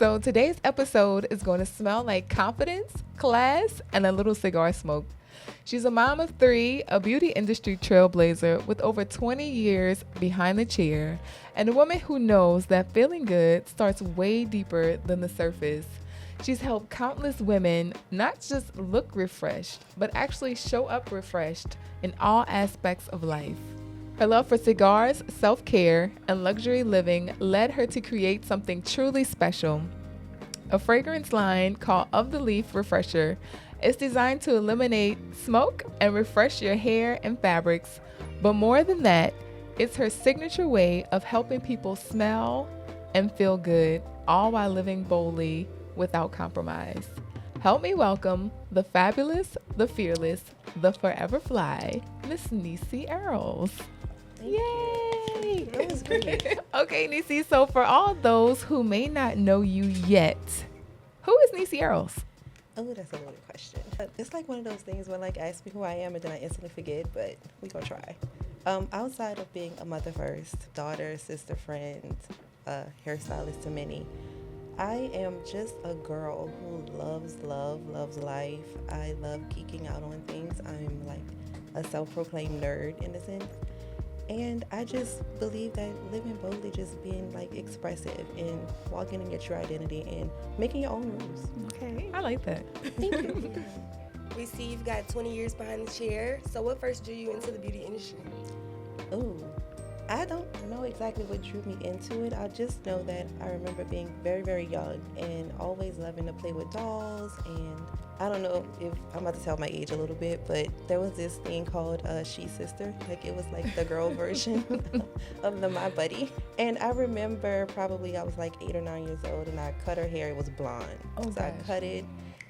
So today's episode is going to smell like confidence, class, and a little cigar smoke. She's a mom of 3, a beauty industry trailblazer with over 20 years behind the chair, and a woman who knows that feeling good starts way deeper than the surface. She's helped countless women not just look refreshed, but actually show up refreshed in all aspects of life. Her love for cigars, self-care, and luxury living led her to create something truly special. A fragrance line called Of the Leaf Refresher is designed to eliminate smoke and refresh your hair and fabrics. But more than that, it's her signature way of helping people smell and feel good, all while living boldly without compromise. Help me welcome the fabulous, the fearless, the forever fly, Miss Neici Earls. Yay! That was great. Okay, Neici, so for all those who may not know you yet, who is Neici Earls? Oh, that's a loaded question. It's like one of those things where ask me who I am and then I instantly forget, but we gonna try. Outside of being a mother first, daughter, sister, friend, hairstylist to many, I am just a girl who loves life. I love geeking out on things. I'm like a self-proclaimed nerd in a sense. And I just believe that living boldly, just being expressive and walking in your true identity and making your own rules. Okay, I like that. Thank you. We see you've got 20 years behind the chair. So what first drew you into the beauty industry? Ooh, I don't know exactly what drew me into it. I just know that I remember being very, very young and always loving to play with dolls. And I don't know if I'm about to tell my age a little bit, but there was this thing called She Sister. It was the girl version of the My Buddy. And I remember probably I was 8 or 9 years old and I cut her hair. It was blonde. Oh, so I cut it.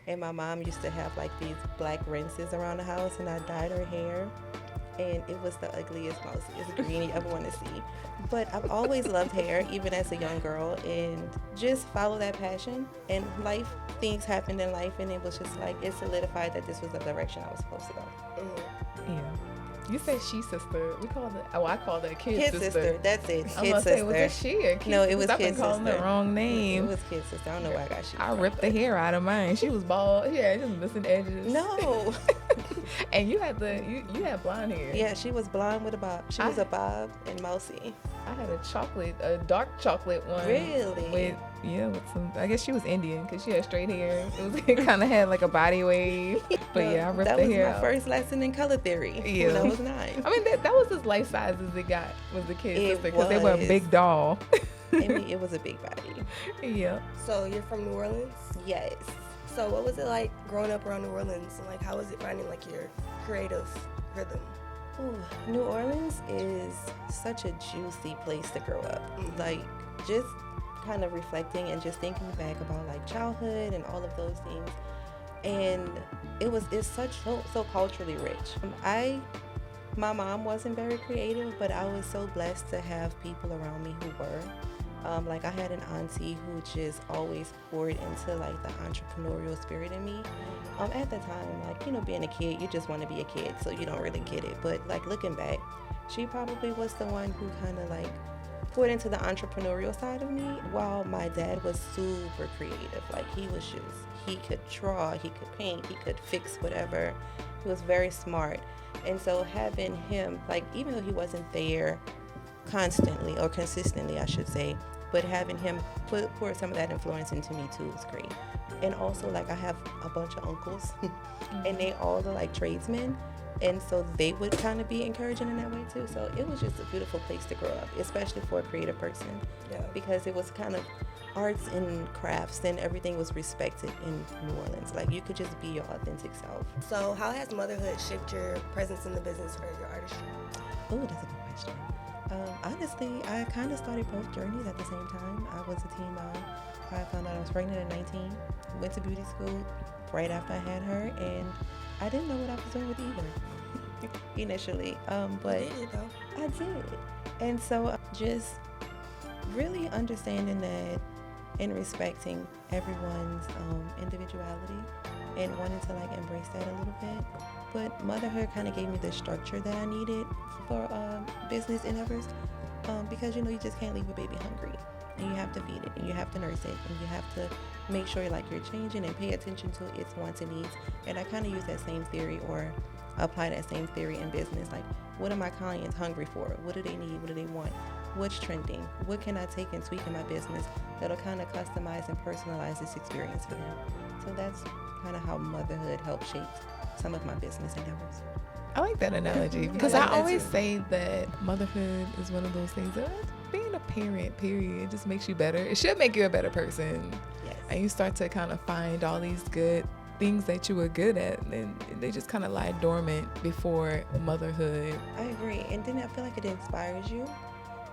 And my mom used to have these black rinses around the house and I dyed her hair. And it was the ugliest, mousiest green you ever want to see. But I've always loved hair, even as a young girl, and just follow that passion. And things happened in life, and it was just it solidified that this was the direction I was supposed to go. Mm-hmm. Yeah. You say she sister. We call it. Oh, I called it kid sister. That's it. I'm Kid gonna sister. say, was it she or kid No, it sister? was I've kid been calling sister. the wrong name. It was kid sister. I don't know why I got she. I ripped the hair out of mine. She was bald. Yeah, just missing edges. No. And you had you had blonde hair. Yeah, she was blonde with a bob. She was a bob and mousy. I had a dark chocolate one. Really? With some. I guess she was Indian because she had straight hair. It kind of had a body wave. But yeah, I ripped the hair out. That was my first lesson in color theory when I was 9. I mean, that was as life size as it got was the kid sister because they were a was. big doll. I mean, it was a big body. Yeah. So you're from New Orleans? Yes. So what was it like growing up around New Orleans? And how was it finding your creative rhythm? Ooh, New Orleans is such a juicy place to grow up. Just kind of reflecting and just thinking back about childhood and all of those things. And it's so culturally rich. My mom wasn't very creative, but I was so blessed to have people around me who were. I had an auntie who just always poured into the entrepreneurial spirit in me. At the time, being a kid, you just want to be a kid, so you don't really get it. But looking back, she probably was the one who kind of poured into the entrepreneurial side of me, while my dad was super creative. He could draw, he could paint, he could fix whatever. He was very smart. And so having him, even though he wasn't there constantly or consistently, I should say, but having him pour some of that influence into me too was great. And also I have a bunch of uncles and they all are tradesmen, and so they would kind of be encouraging in that way too. So it was just a beautiful place to grow up, especially for a creative person. Yeah. Because it was kind of arts and crafts and everything was respected in New Orleans. You could just be your authentic self. So how has motherhood shaped your presence in the business or your artistry? Oh, that's a good question. Honestly, I kind of started both journeys at the same time. I was a teen mom. I found out I was pregnant at 19, went to beauty school right after I had her, and I didn't know what I was doing with either initially. But You did, though. I did. And so just really understanding that and respecting everyone's individuality and wanting to embrace that a little bit. But motherhood kind of gave me the structure that I needed for business endeavors, because you just can't leave a baby hungry. and you have to feed it, and you have to nurse it, and you have to make sure like you're changing and pay attention to its wants and needs. And I kind of use that same theory, or apply that same theory in business. Like, what are my clients hungry for? What do they need? What do they want? What's trending? What can I take and tweak in my business that'll kind of customize and personalize this experience for them? So that's kind of how motherhood helps shape some of my business endeavors. I like that analogy because I always say that motherhood is one of those things that being a parent, period, it just makes you better. It should make you a better person. Yes. And you start to kind of find all these good things that you were good at, and they just kind of lie dormant before motherhood. I agree. And then I feel like it inspires you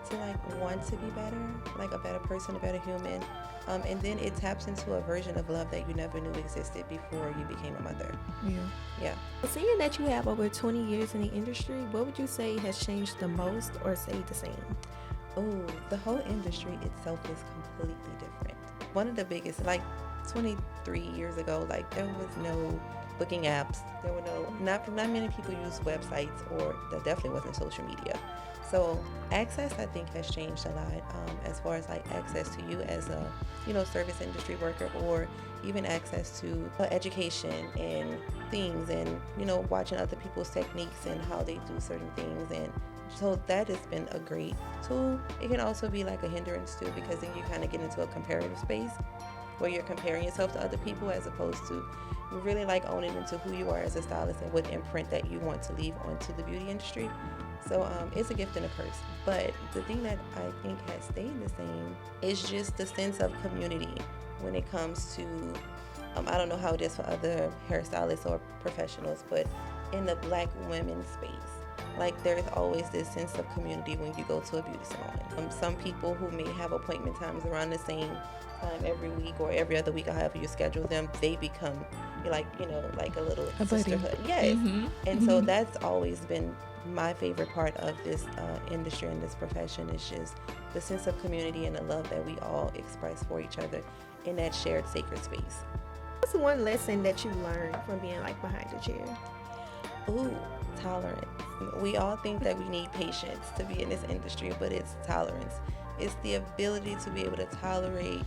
to like want to be better, like a better person, a better human. And then it taps into a version of love that you never knew existed before you became a mother. Yeah. Seeing that you have over 20 years in the industry, what would you say has changed the most or stayed the same? Oh, the whole industry itself is completely different. One of the biggest, like 23 years ago, like there was no booking apps. There were not many people use websites, or there definitely wasn't social media. So access, I think, has changed a lot, as far as like access to you as a, service industry worker, or even access to education and things, and, watching other people's techniques and how they do certain things. And so that has been a great tool. It can also be like a hindrance too, because then you kind of get into a comparative space where you're comparing yourself to other people, as opposed to really like owning into who you are as a stylist and what imprint that you want to leave onto the beauty industry. So it's a gift and a curse. But the thing that I think has stayed the same is just the sense of community when it comes to, I don't know how it is for other hairstylists or professionals, but in the Black women space, like there's always this sense of community when you go to a beauty salon. Some people who may have appointment times around the same time every week or every other week, or however you schedule them, they become like a little sisterhood. Yes. And so that's always been my favorite part of this industry and this profession, is just the sense of community and the love that we all express for each other in that shared sacred space. What's one lesson that you learned from being like behind the chair? Ooh, tolerance. We all think that we need patience to be in this industry, but it's tolerance. It's the ability to be able to tolerate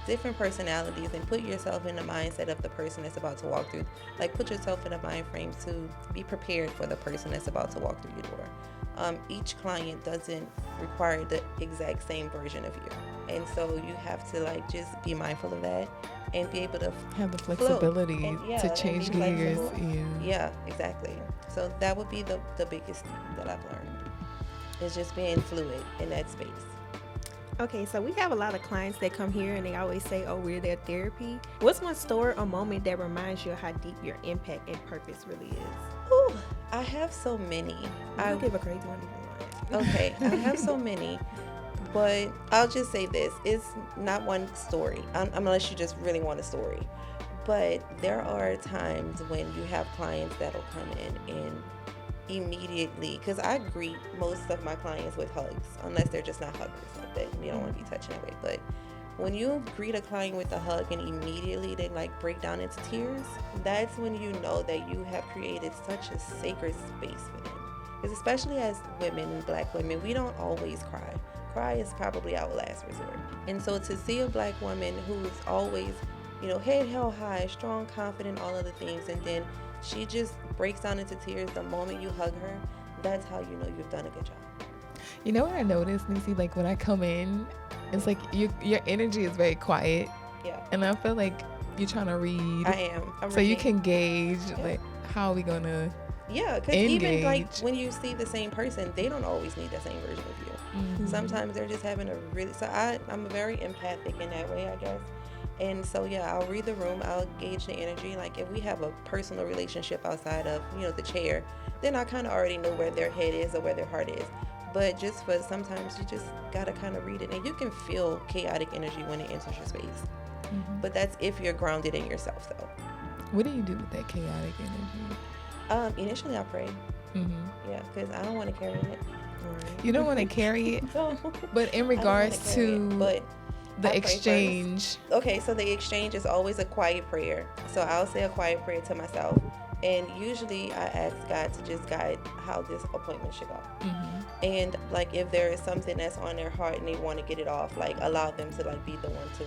different personalities and put yourself in the mindset of the person that's about to walk through. Like, put yourself in a mind frame to be prepared for the person that's about to walk through your door. Each client doesn't require the exact same version of you. And so you have to like just be mindful of that and be able to have the flexibility to change gears. Yeah, exactly. So that would be the biggest thing that I've learned, is just being fluid in that space. Okay, so we have a lot of clients that come here and they always say, oh, we're their therapy. What's one story or moment that reminds you of how deep your impact and purpose really is? Ooh, I have so many. I'll give a crazy one if you want. Okay, I have so many, but I'll just say this. It's not one story, unless you just really want a story. But there are times when you have clients that'll come in and immediately, because I greet most of my clients with hugs, unless they're just not huggers like that. You don't want to be touching that way. But when you greet a client with a hug and immediately they like break down into tears, that's when you know that you have created such a sacred space for them. Because especially as women and Black women, we don't always cry. Cry is probably our last resort. And so to see a Black woman who's always, head held high, strong, confident, all of the things, and then she just breaks down into tears the moment you hug her, that's how you know you've done a good job. You know what I noticed, Neici? Like when I come in, it's like your energy is very quiet. Yeah. And I feel like you're trying to read. I am. So you can gauge like how are we gonna because even like when you see the same person, they don't always need the same version of you. Sometimes they're just having I'm very empathic in that way, I guess. And so, I'll read the room. I'll gauge the energy. Like if we have a personal relationship outside of, the chair, then I kind of already know where their head is or where their heart is. But just for sometimes you just got to kind of read it. And you can feel chaotic energy when it enters your space. But that's if you're grounded in yourself, though. What do you do with that chaotic energy? Initially, I pray. Yeah, because I don't want to carry it. You don't want to carry it? No. But in regards to the exchange. Okay, so the exchange is always a quiet prayer. So I'll say a quiet prayer to myself. And usually I ask God to just guide how this appointment should go. And like if there is something that's on their heart and they want to get it off, like allow them to like be the one to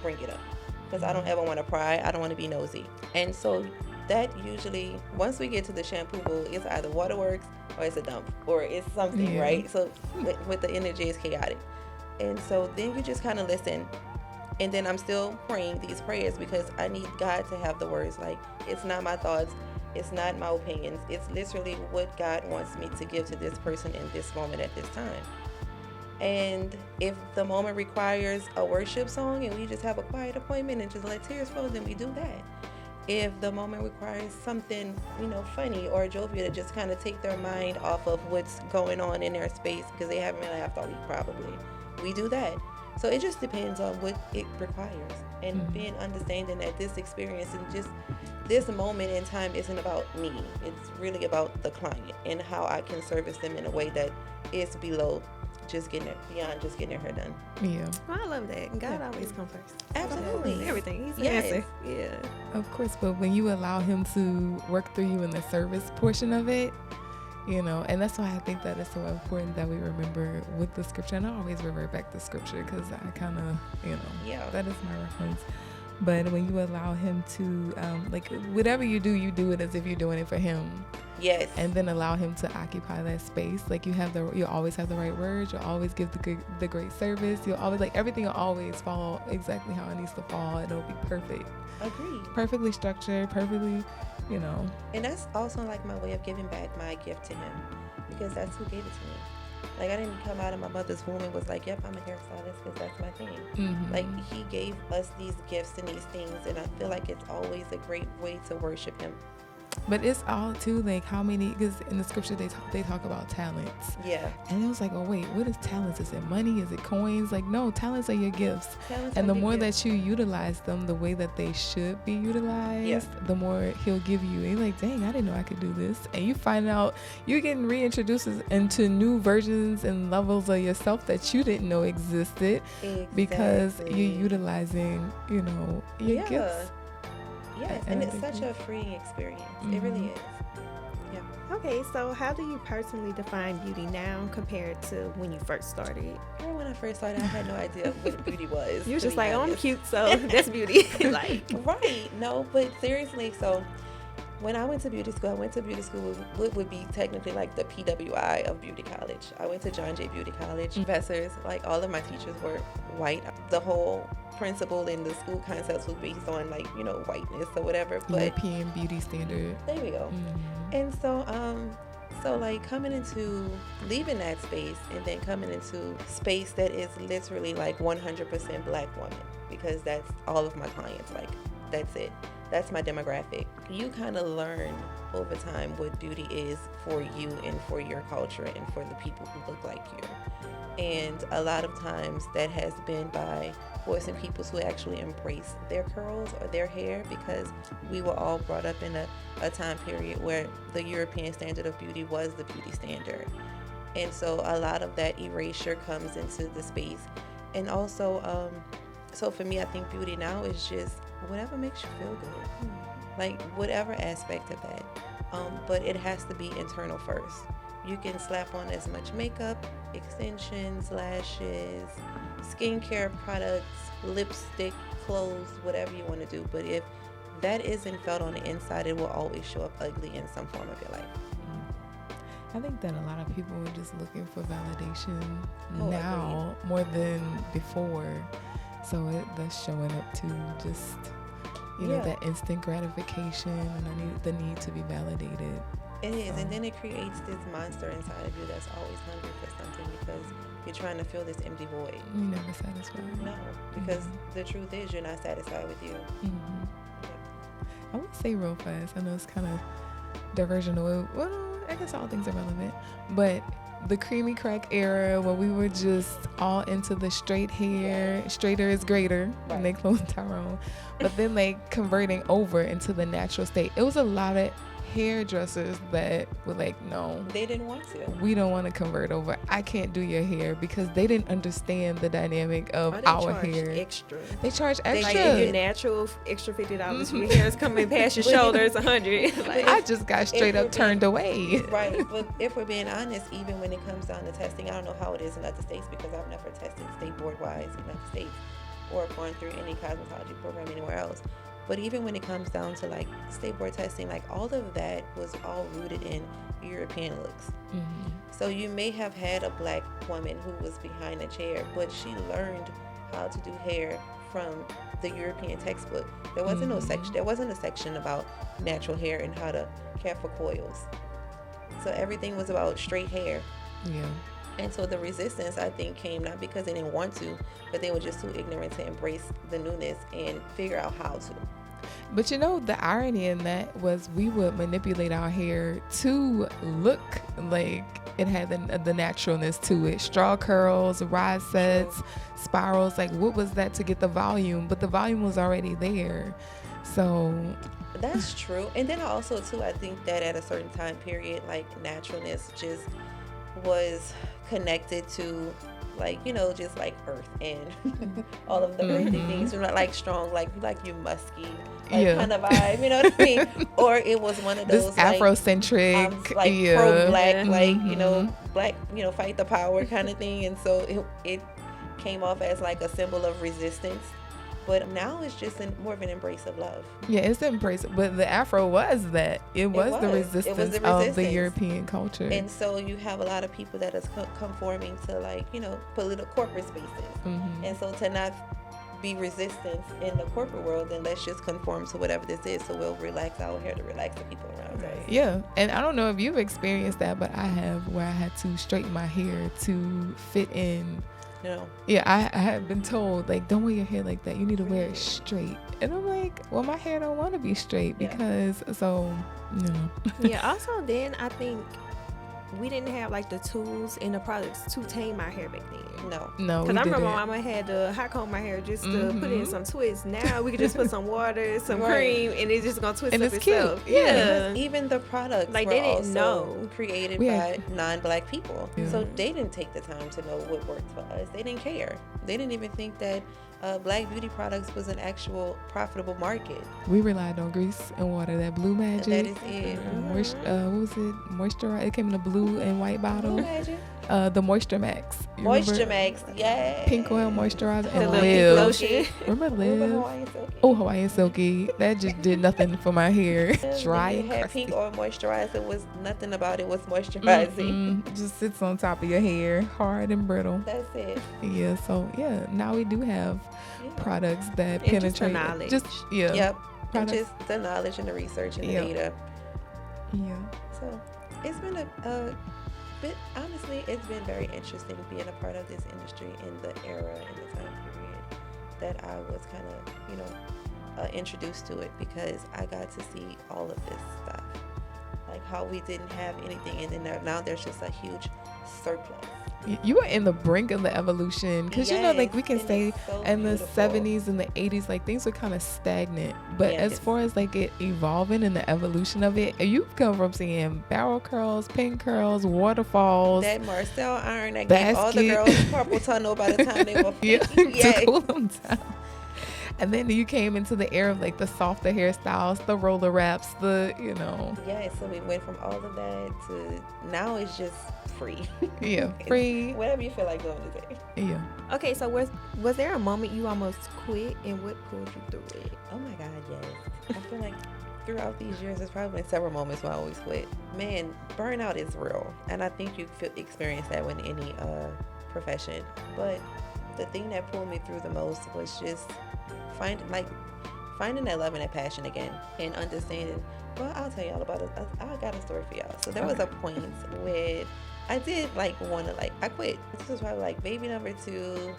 bring it up. Because I don't ever want to pry. I don't want to be nosy. And so that usually, once we get to the shampoo bowl, it's either waterworks or it's a dump or it's something, right? So with the energy, it's chaotic. And so then you just kind of listen. And then I'm still praying these prayers because I need God to have the words. Like, it's not my thoughts. It's not my opinions. It's literally what God wants me to give to this person in this moment at this time. And if the moment requires a worship song and we just have a quiet appointment and just let tears flow, then we do that. If the moment requires something, funny or jovial to just kind of take their mind off of what's going on in their space because they haven't really laughed all week probably, we do that. So it just depends on what it requires. And being understanding that this experience and just this moment in time isn't about me. It's really about the client and how I can service them in a way that is beyond just getting their hair done. Yeah. Well, I love that. God always comes first. Absolutely. Everything. He's the answer. Yeah. Of course, but when you allow him to work through you in the service portion of it, and that's why I think that it's so important that we remember with the scripture. And I always revert back to scripture because I kind of, that is my reference. But when you allow him to, whatever you do it as if you're doing it for him. Yes. And then allow him to occupy that space. Like you always have the right words. You'll always give the great service. You'll always everything will always fall exactly how it needs to fall. And it'll be perfect. Agreed. Perfectly structured. Perfectly, And that's also like my way of giving back my gift to him because that's who gave it to me. Like I didn't come out of my mother's womb and was like, yep, I'm a hairstylist because that's my thing. Like he gave us these gifts and these things, and I feel like it's always a great way to worship him. But it's all too like how many, because in the scripture they talk about talents. Yeah. And it was like, oh wait, what is talents? Is it money? Is it coins? Like no, talents are your gifts. And the more that you utilize them the way that they should be utilized, the more he'll give you. And you're like, dang, I didn't know I could do this. And you find out you're getting reintroduced into new versions and levels of yourself that you didn't know existed because you're utilizing, your gifts. Yes, and it's such a freeing experience. It really is. Yeah. Okay, so how do you personally define beauty now compared to when you first started? When I first started, I had no idea what beauty was. You were just like, oh, I'm cute, so that's beauty. Right. No, but seriously, so when I went to beauty school with what would be technically like the PWI of beauty college. I went to John Jay Beauty College. Professors, like all of my teachers were white. The whole principle in the school concepts was based on whiteness or whatever. But European beauty standard. There we go. And so leaving that space and then coming into space that is literally like 100% black woman, because that's all of my clients. Like that's it. That's my demographic. You kind of learn over time what beauty is for you and for your culture and for the people who look like you. And a lot of times that has been by forcing people to actually embrace their curls or their hair, because we were all brought up in a time period where the European standard of beauty was the beauty standard. And so a lot of that erasure comes into the space. And also, so for me, I think beauty now is just whatever makes you feel good, like whatever aspect of that. But it has to be internal first. You can slap on as much makeup, extensions, lashes, skincare products, lipstick, clothes, whatever you want to do. But if that isn't felt on the inside, it will always show up ugly in some form of your life. I think that a lot of people are just looking for validation now more than before. So that's showing up to just, that instant gratification and the need to be validated. It is, and then it creates this monster inside of you that's always hungry for something because you're trying to fill this empty void. You're never satisfied. No, because the truth is you're not satisfied with you. I would say real fast, I know it's kind of diversional. Well, I guess all things are relevant, but the creamy crack era where we were just all into the straight hair, straighter is greater, and they cloned Tyrone, but then converting over into the natural state. It was a lot of hairdressers that were like, no, They didn't want to. we don't want to convert over. I can't do your hair, because they didn't understand the dynamic of Or they our charge hair. extra. They charge Like extra. if you're natural, extra $50. Your hair is coming past your shoulders, $100. Like, I just got straight we're up turned away. Right, but if we're being honest, even when it comes down to testing, I don't know how it is in other states because I've never tested state board wise in other states or gone through any cosmetology program anywhere else. But even when it comes down to like state board testing, like all of that was all rooted in European looks. Mhm. So you may have had a black woman who was behind a chair, but she learned how to do hair from the European textbook. There wasn't no section. There wasn't a section about natural hair and how to care for coils. So everything was about straight hair. Yeah. And so the resistance, I think, came not because they didn't want to, but they were just too ignorant to embrace the newness and figure out how to. But you know, the irony in that was we would manipulate our hair to look like it had the naturalness to it. Straw curls, rise sets, spirals. Like, what was that to get the volume? But the volume was already there. So That's true. And then also, too, I think that at a certain time period, like, naturalness just was connected to, like, you know, just like earth and all of the earthy things. You're not like strong, like you musky, like kind of vibe, you know what I mean? Or it was one of those this Afrocentric, like pro-black, like, you know, black, you know, fight the power kind of thing. And so it came off as like a symbol of resistance. But now it's just more of an embrace of love. Yeah, it's an embrace. But the Afro was that. It was the resistance of the European culture. And so you have a lot of people that is conforming to, like, you know, political corporate spaces. And so to not be resistant in the corporate world, then let's just conform to whatever this is. So we'll relax our hair to relax the people around us. Yeah. And I don't know if you've experienced that, but I have, where I had to straighten my hair to fit in. No. Yeah, I have been told, like, don't wear your hair like that. You need to wear it straight. And I'm like, well, my hair don't want to be straight because, so, you know. Yeah, also then I think we didn't have like the tools and the products to tame my hair back then. No. Because I remember my mama had to hot comb my hair just to put in some twists. Now we can just put some water, some cream, and it's just gonna twist and up it's itself. Cute. Yeah. Even the products like were they didn't also know created by non-black people. Yeah. So they didn't take the time to know what worked for us. They didn't care. They didn't even think that black beauty products was an actual profitable market. We relied on grease and water. That Blue Magic. That is it. What was it? Moisturizer. It came in a blue and white bottle. Blue Magic? The Moisture Max. You Moisture remember? Max, yeah. Pink oil moisturizer the and little pink Live. lotion. Remember Remember Live? Hawaiian Silky? Oh, Hawaiian Silky. That just did nothing for my hair. Dry You and had crusty. pink oil moisturizer. Was nothing about it was moisturizing. Just sits on top of your hair, hard and brittle. That's it. Yeah, so yeah, now we do have products that And just the penetrate. knowledge. Yep. Yep. And Products. just the knowledge and the research and the Yep. data. Yeah. So it's been a bit, honestly, it's been very interesting being a part of this industry in the era and the time period that I was kind of, you know, introduced to it, because I got to see all of this stuff. Like how we didn't have anything, and then now there's just a huge surplus. You were in the brink of the evolution, because you know, like, we can Yes, say and it's so in the beautiful. 70s and the 80s, like, things were kind of stagnant, but Yes. as far as like it evolving and the evolution of it, you've come from seeing barrel curls, pin curls, waterfalls, That Marcel iron that gave all the Basket. girls carpal tunnel by the time they were 50. yeah, Yes. to cool them down. And then you came into the era of like the softer hairstyles, the roller wraps, the, you know, Yeah, so we went from all of that to now it's just free. yeah, free, Whatever you feel like doing today. yeah. Okay, so was there a moment you almost quit, and what pulled you through it? Oh my God, yes. I feel like throughout these years, there's probably been several moments where I always quit. Man, burnout is real. And I think you experience that in any profession. But the thing that pulled me through the most was just finding that love and that passion again, and understanding. Well, I'll tell y'all about it. I got a story for y'all. So there was a point where I did want to I quit. This was probably baby number 2. Ooh,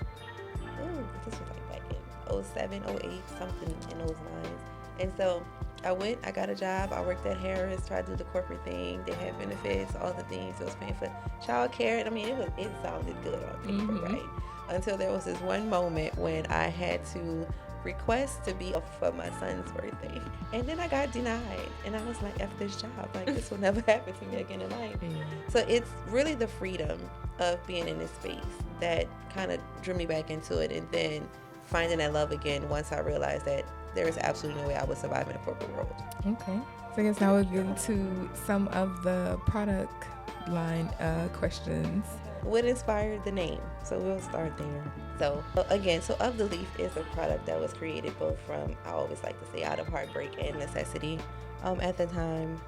this was back in 07, 08, something in those lines. And so I went, I got a job. I worked at Harris, tried to do the corporate thing. They had benefits, all the things. It was paying for child care. I mean, it sounded good on paper, right? Until there was this one moment when I had to request to be for my son's birthday. And then I got denied. And I was like, F this job. Like, this will never happen to me again in life. Yeah. So it's really the freedom of being in this space that kind of drew me back into it. And then finding that love again once I realized that there is absolutely no way I would survive in the corporate world. Okay. So I guess now we'll get into some of the product line questions. What inspired the name? So we'll start there. So again, so Of the Leaf is a product that was created both from, I always like to say, out of heartbreak and necessity. At the time,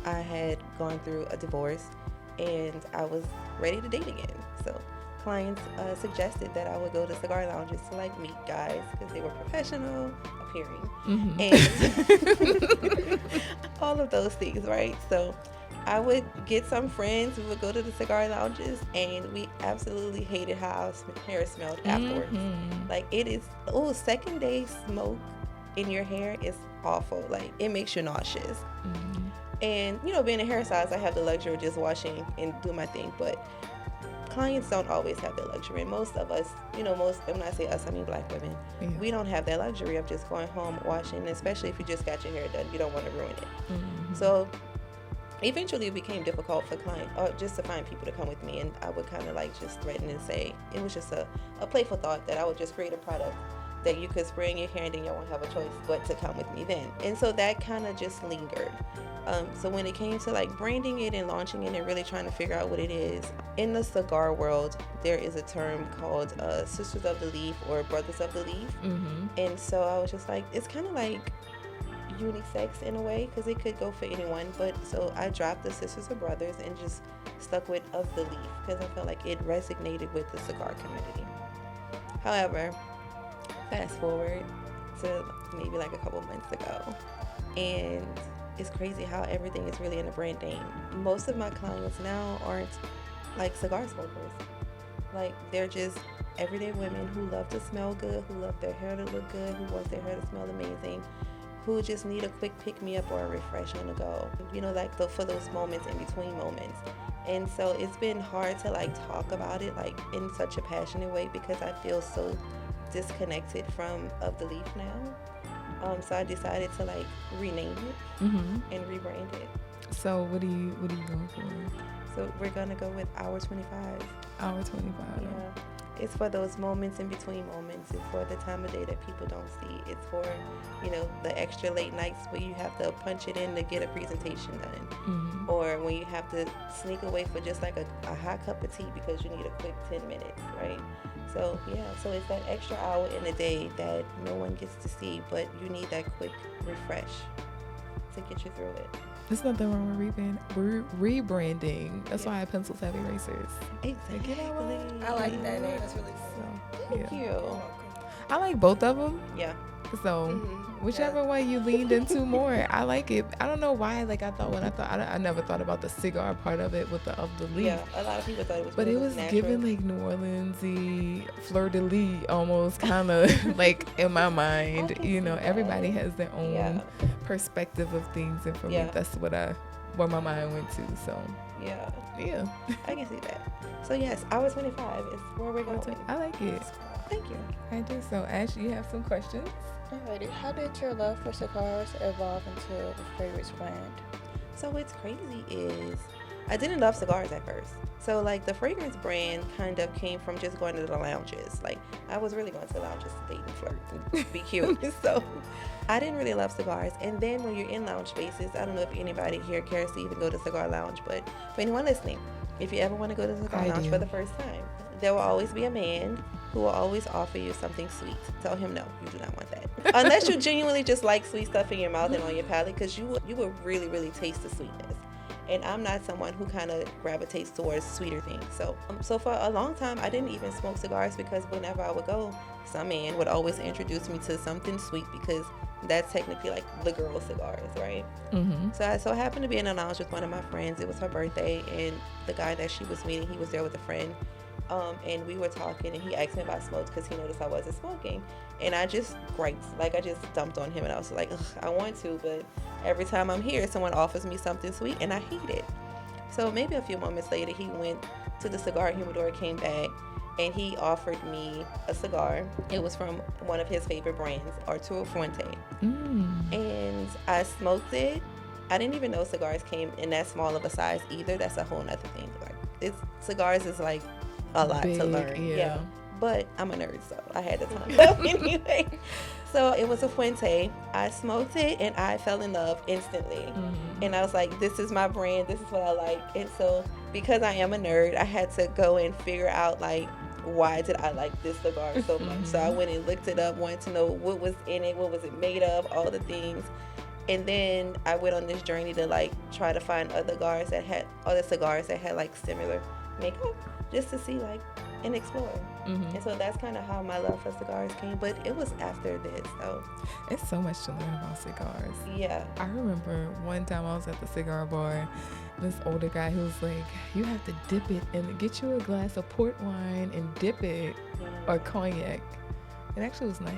I had gone through a divorce and I was ready to date again. So clients suggested that I would go to cigar lounges to like meet guys because they were professional appearing and all of those things, right? So I would get some friends who would go to the cigar lounges, and we absolutely hated how our hair smelled afterwards. Like, it is, second day smoke in your hair is awful. Like, it makes you nauseous. And, you know, being a hairstylist, I have the luxury of just washing and do my thing, but clients don't always have that luxury. And most of us, you know, when I say us, I mean Black women, we don't have that luxury of just going home, washing, especially if you just got your hair done. You don't want to ruin it. So eventually it became difficult for clients, or just to find people to come with me, and I would kind of like just threaten and say, it was just a playful thought that I would just create a product that you could spray in your hair and then you won't have a choice but to come with me then. And so that kind of just lingered. So when it came to like branding it and launching it and really trying to figure out what it is, in the cigar world, there is a term called Sisters of the Leaf or Brothers of the Leaf. And so I was just like, it's kind of like unisex in a way because it could go for anyone, but so I dropped the Sisters of Brothers and just stuck with Of the Leaf because I felt like it resonated with the cigar community. However, fast forward to maybe like a couple months ago, and it's crazy how everything is really in a brand name. Most of my clients now aren't like cigar smokers. Like, they're just everyday women who love to smell good, who love their hair to look good, who want their hair to smell amazing, who just need a quick pick-me-up or a refresh on the go, you know, like for those moments in between moments. And so it's been hard to like talk about it like in such a passionate way because I feel so disconnected from Of the Leaf now. So I decided to like rename it and rebrand it. So what are you going for? So we're gonna go with Hour 25. Hour 25. Yeah. It's for those moments in between moments. It's for the time of day that people don't see. It's for, you know, the extra late nights where you have to punch it in to get a presentation done. Or when you have to sneak away for just like a hot cup of tea because you need a quick 10 minutes, right? So, yeah, so it's that extra hour in the day that no one gets to see, but you need that quick refresh to get you through it. There's nothing wrong with rebranding. That's why I have pencils have erasers. Exactly. I like that name. That's really cool. Thank you. I like both of them. Yeah. So whichever one you leaned into more, I like it. I don't know why. Like I never thought about the cigar part of it with the Of the Leaf. Yeah, a lot of people thought it was. But it was natural. giving like New Orleans-y, fleur de lis almost, kind of like in my mind. You know, everybody has their own perspective of things, and for me, that's where my mind went to. So yeah, I can see that. So yes, Hour 25 is where we're going. I like it. Thank you. I do. So Ash, you have some questions? Alrighty, how did your love for cigars evolve into the fragrance brand? So what's crazy is I didn't love cigars at first. So like the fragrance brand kind of came from just going to the lounges. Like I was really going to lounges to date and flirt and be cute. So I didn't really love cigars. And then when you're in lounge spaces, I don't know if anybody here cares to even go to cigar lounge, but for anyone listening, if you ever want to go to the cigar lounge for the first time, there will always be a man who will always offer you something sweet. Tell him no, you do not want that. Unless you genuinely just like sweet stuff in your mouth and on your palate, because you will really, really taste the sweetness. And I'm not someone who kind of gravitates towards sweeter things. So for a long time, I didn't even smoke cigars because whenever I would go, some man would always introduce me to something sweet because that's technically like the girl cigars, right? So I so happened to be in a lounge with one of my friends. It was her birthday, and the guy that she was meeting, he was there with a friend. And we were talking, and he asked me if I smoked because he noticed I wasn't smoking. And I just griped, like I just dumped on him, and I was like, I want to, but every time I'm here, someone offers me something sweet, and I hate it. So maybe a few moments later, he went to the cigar humidor, came back, and he offered me a cigar. It was from one of his favorite brands, Arturo Fuente. And I smoked it. I didn't even know cigars came in that small of a size either. That's a whole nother thing. Like, cigars is like a lot Big, to learn. yeah. But I'm a nerd, so I had the time. Anyway, so it was a Fuente. I smoked it and I fell in love instantly. And I was like, this is my brand. This is what I like. And so because I am a nerd, I had to go and figure out, like, why did I like this cigar so much? So I went and looked it up, wanted to know what was in it, what was it made of, all the things. And then I went on this journey to, like, try to find other cigars that had like similar makeup, just to see, like, and explore. And so that's kind of how my love for cigars came. But it was after this, so It's so much to learn about cigars. yeah. I remember one time I was at the cigar bar. This older guy who was like, you have to dip it and get you a glass of port wine and dip it, or cognac. It actually was nice.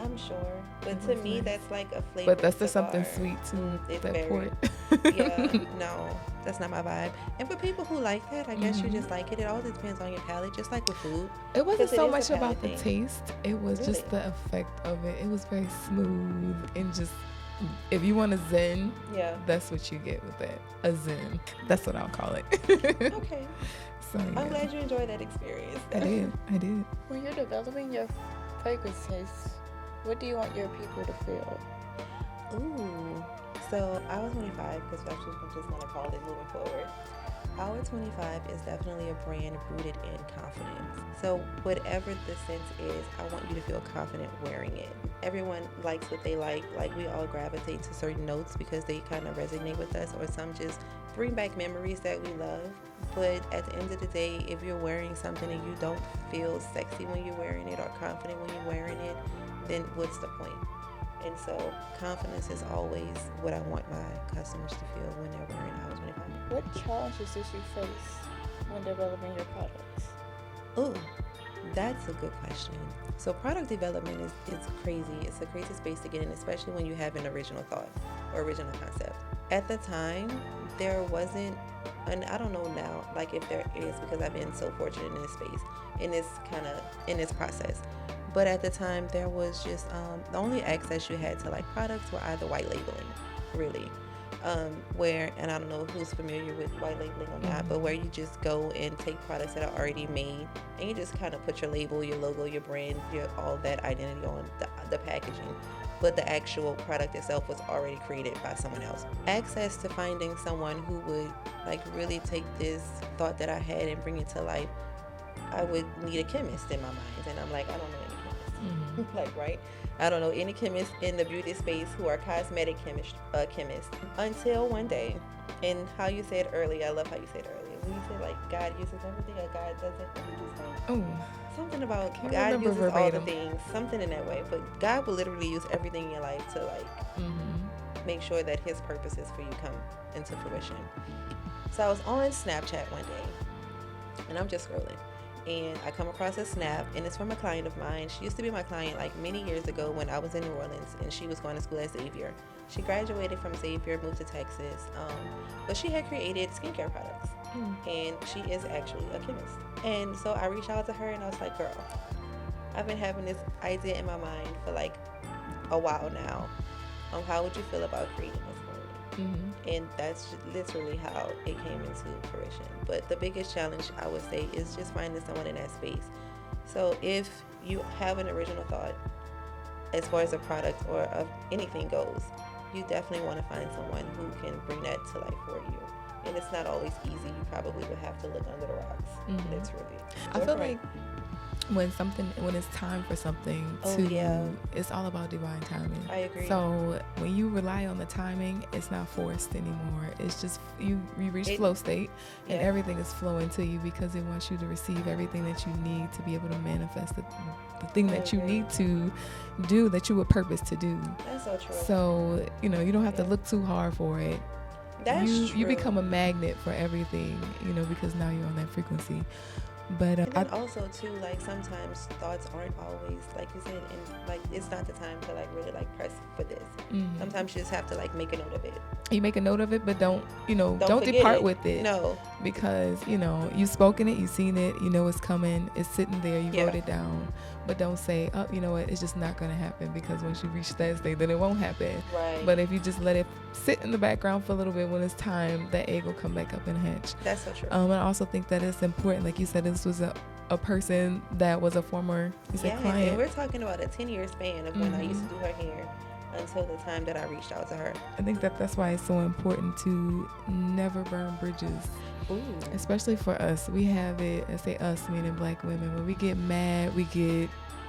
I'm sure. But It to was me, nice. that's like a flavor. But that's just something sweet too. It's That very- port. Yeah, no, that's not my vibe. And for people who like that, I guess you just like it. It all depends on your palate, just like with food. It wasn't 'Cause it so is a much about palate the thing. taste. It was just Really? the effect of it. It was very smooth and just, if you want a zen, Yeah. that's what you get with that. A zen. That's what I'll call it. Okay. So yeah. I'm glad you enjoyed that experience. I did. When you're developing your fragrance taste, what do you want your people to feel? Ooh. So our 25, because that's what I'm just gonna call it moving forward. Our 25 is definitely a brand rooted in confidence. So whatever the sense is, I want you to feel confident wearing it. Everyone likes what they like. Like, we all gravitate to certain notes because they kind of resonate with us, or some just bring back memories that we love. But at the end of the day, if you're wearing something and you don't feel sexy when you're wearing it or confident when you're wearing it, then what's the point? And so confidence is always what I want my customers to feel when they're wearing Our 25. What challenges did you face when developing your products? Ooh, that's a good question. So product development is crazy. It's a crazy space to get in, especially when you have an original thought or original concept. At the time, there wasn't, and I don't know now, like, if there is, because I've been so fortunate in this space, in this process. But at the time, there was just the only access you had to, like, products were either white labeling, really. Where, and I don't know who's familiar with white labeling or not, but where you just go and take products that are already made and you just kind of put your label, your logo, your brand, all that identity on the packaging. But the actual product itself was already created by someone else. Access to finding someone who would, like, really take this thought that I had and bring it to life, I would need a chemist in my mind. And I'm like, I don't know any chemists. Like, right? I don't know any chemists in the beauty space who are cosmetic chemists. Until one day, and how you said earlier, I love how you said earlier, when you said, like, God uses everything or God doesn't, what did you say? Oh, Something about Can't God remember uses all the verbatim. things, something in that way. But God will literally use everything in your life to, like, make sure that his purposes for you come into fruition. So I was on Snapchat one day, and I'm just scrolling, and I come across a snap, and it's from a client of mine. She used to be my client, like, many years ago when I was in New Orleans, and she was going to school at Xavier. She graduated from Xavier, moved to Texas, but she had created skincare products, and she is actually a chemist. And so I reached out to her, and I was like, girl, I've been having this idea in my mind for, like, a while now. How would you feel about creating this for me? And that's literally how it came into fruition. But the biggest challenge, I would say, is just finding someone in that space. So if you have an original thought, as far as a product or of anything goes, you definitely want to find someone who can bring that to life for you. And it's not always easy. You probably would have to look under the rocks. Literally. I feel like when it's time for something it's all about divine timing. I agree. So when you rely on the timing, it's not forced anymore. It's just you reach flow state, and everything is flowing to you because it wants you to receive everything that you need to be able to manifest the thing that you need to do, that you were purposed to do. That's so true. So you don't have to look too hard for it. That's you true. You become a magnet for everything, because now you're on that frequency. But And then also too, like sometimes thoughts aren't always like you said, and like it's not the time to like really like press for this. Sometimes you just have to like make a note of it. you make a note of it, but don't forget depart it. with it. No, Because you've spoken it, you've seen it, you know it's coming, it's sitting there, you wrote it down. But don't say, oh, you know what, it's just not going to happen, because once you reach that state, then it won't happen. right. But if you just let it sit in the background for a little bit, when it's time, that egg will come back up and hatch. That's so true. I also think that it's important, like you said, this was a person that was a former client. And we're talking about a 10-year span of when I used to do her hair until the time that I reached out to her. I think that's why it's so important to never burn bridges. Ooh. Especially for us. We have it, I say us, meaning Black women, when we get mad, we get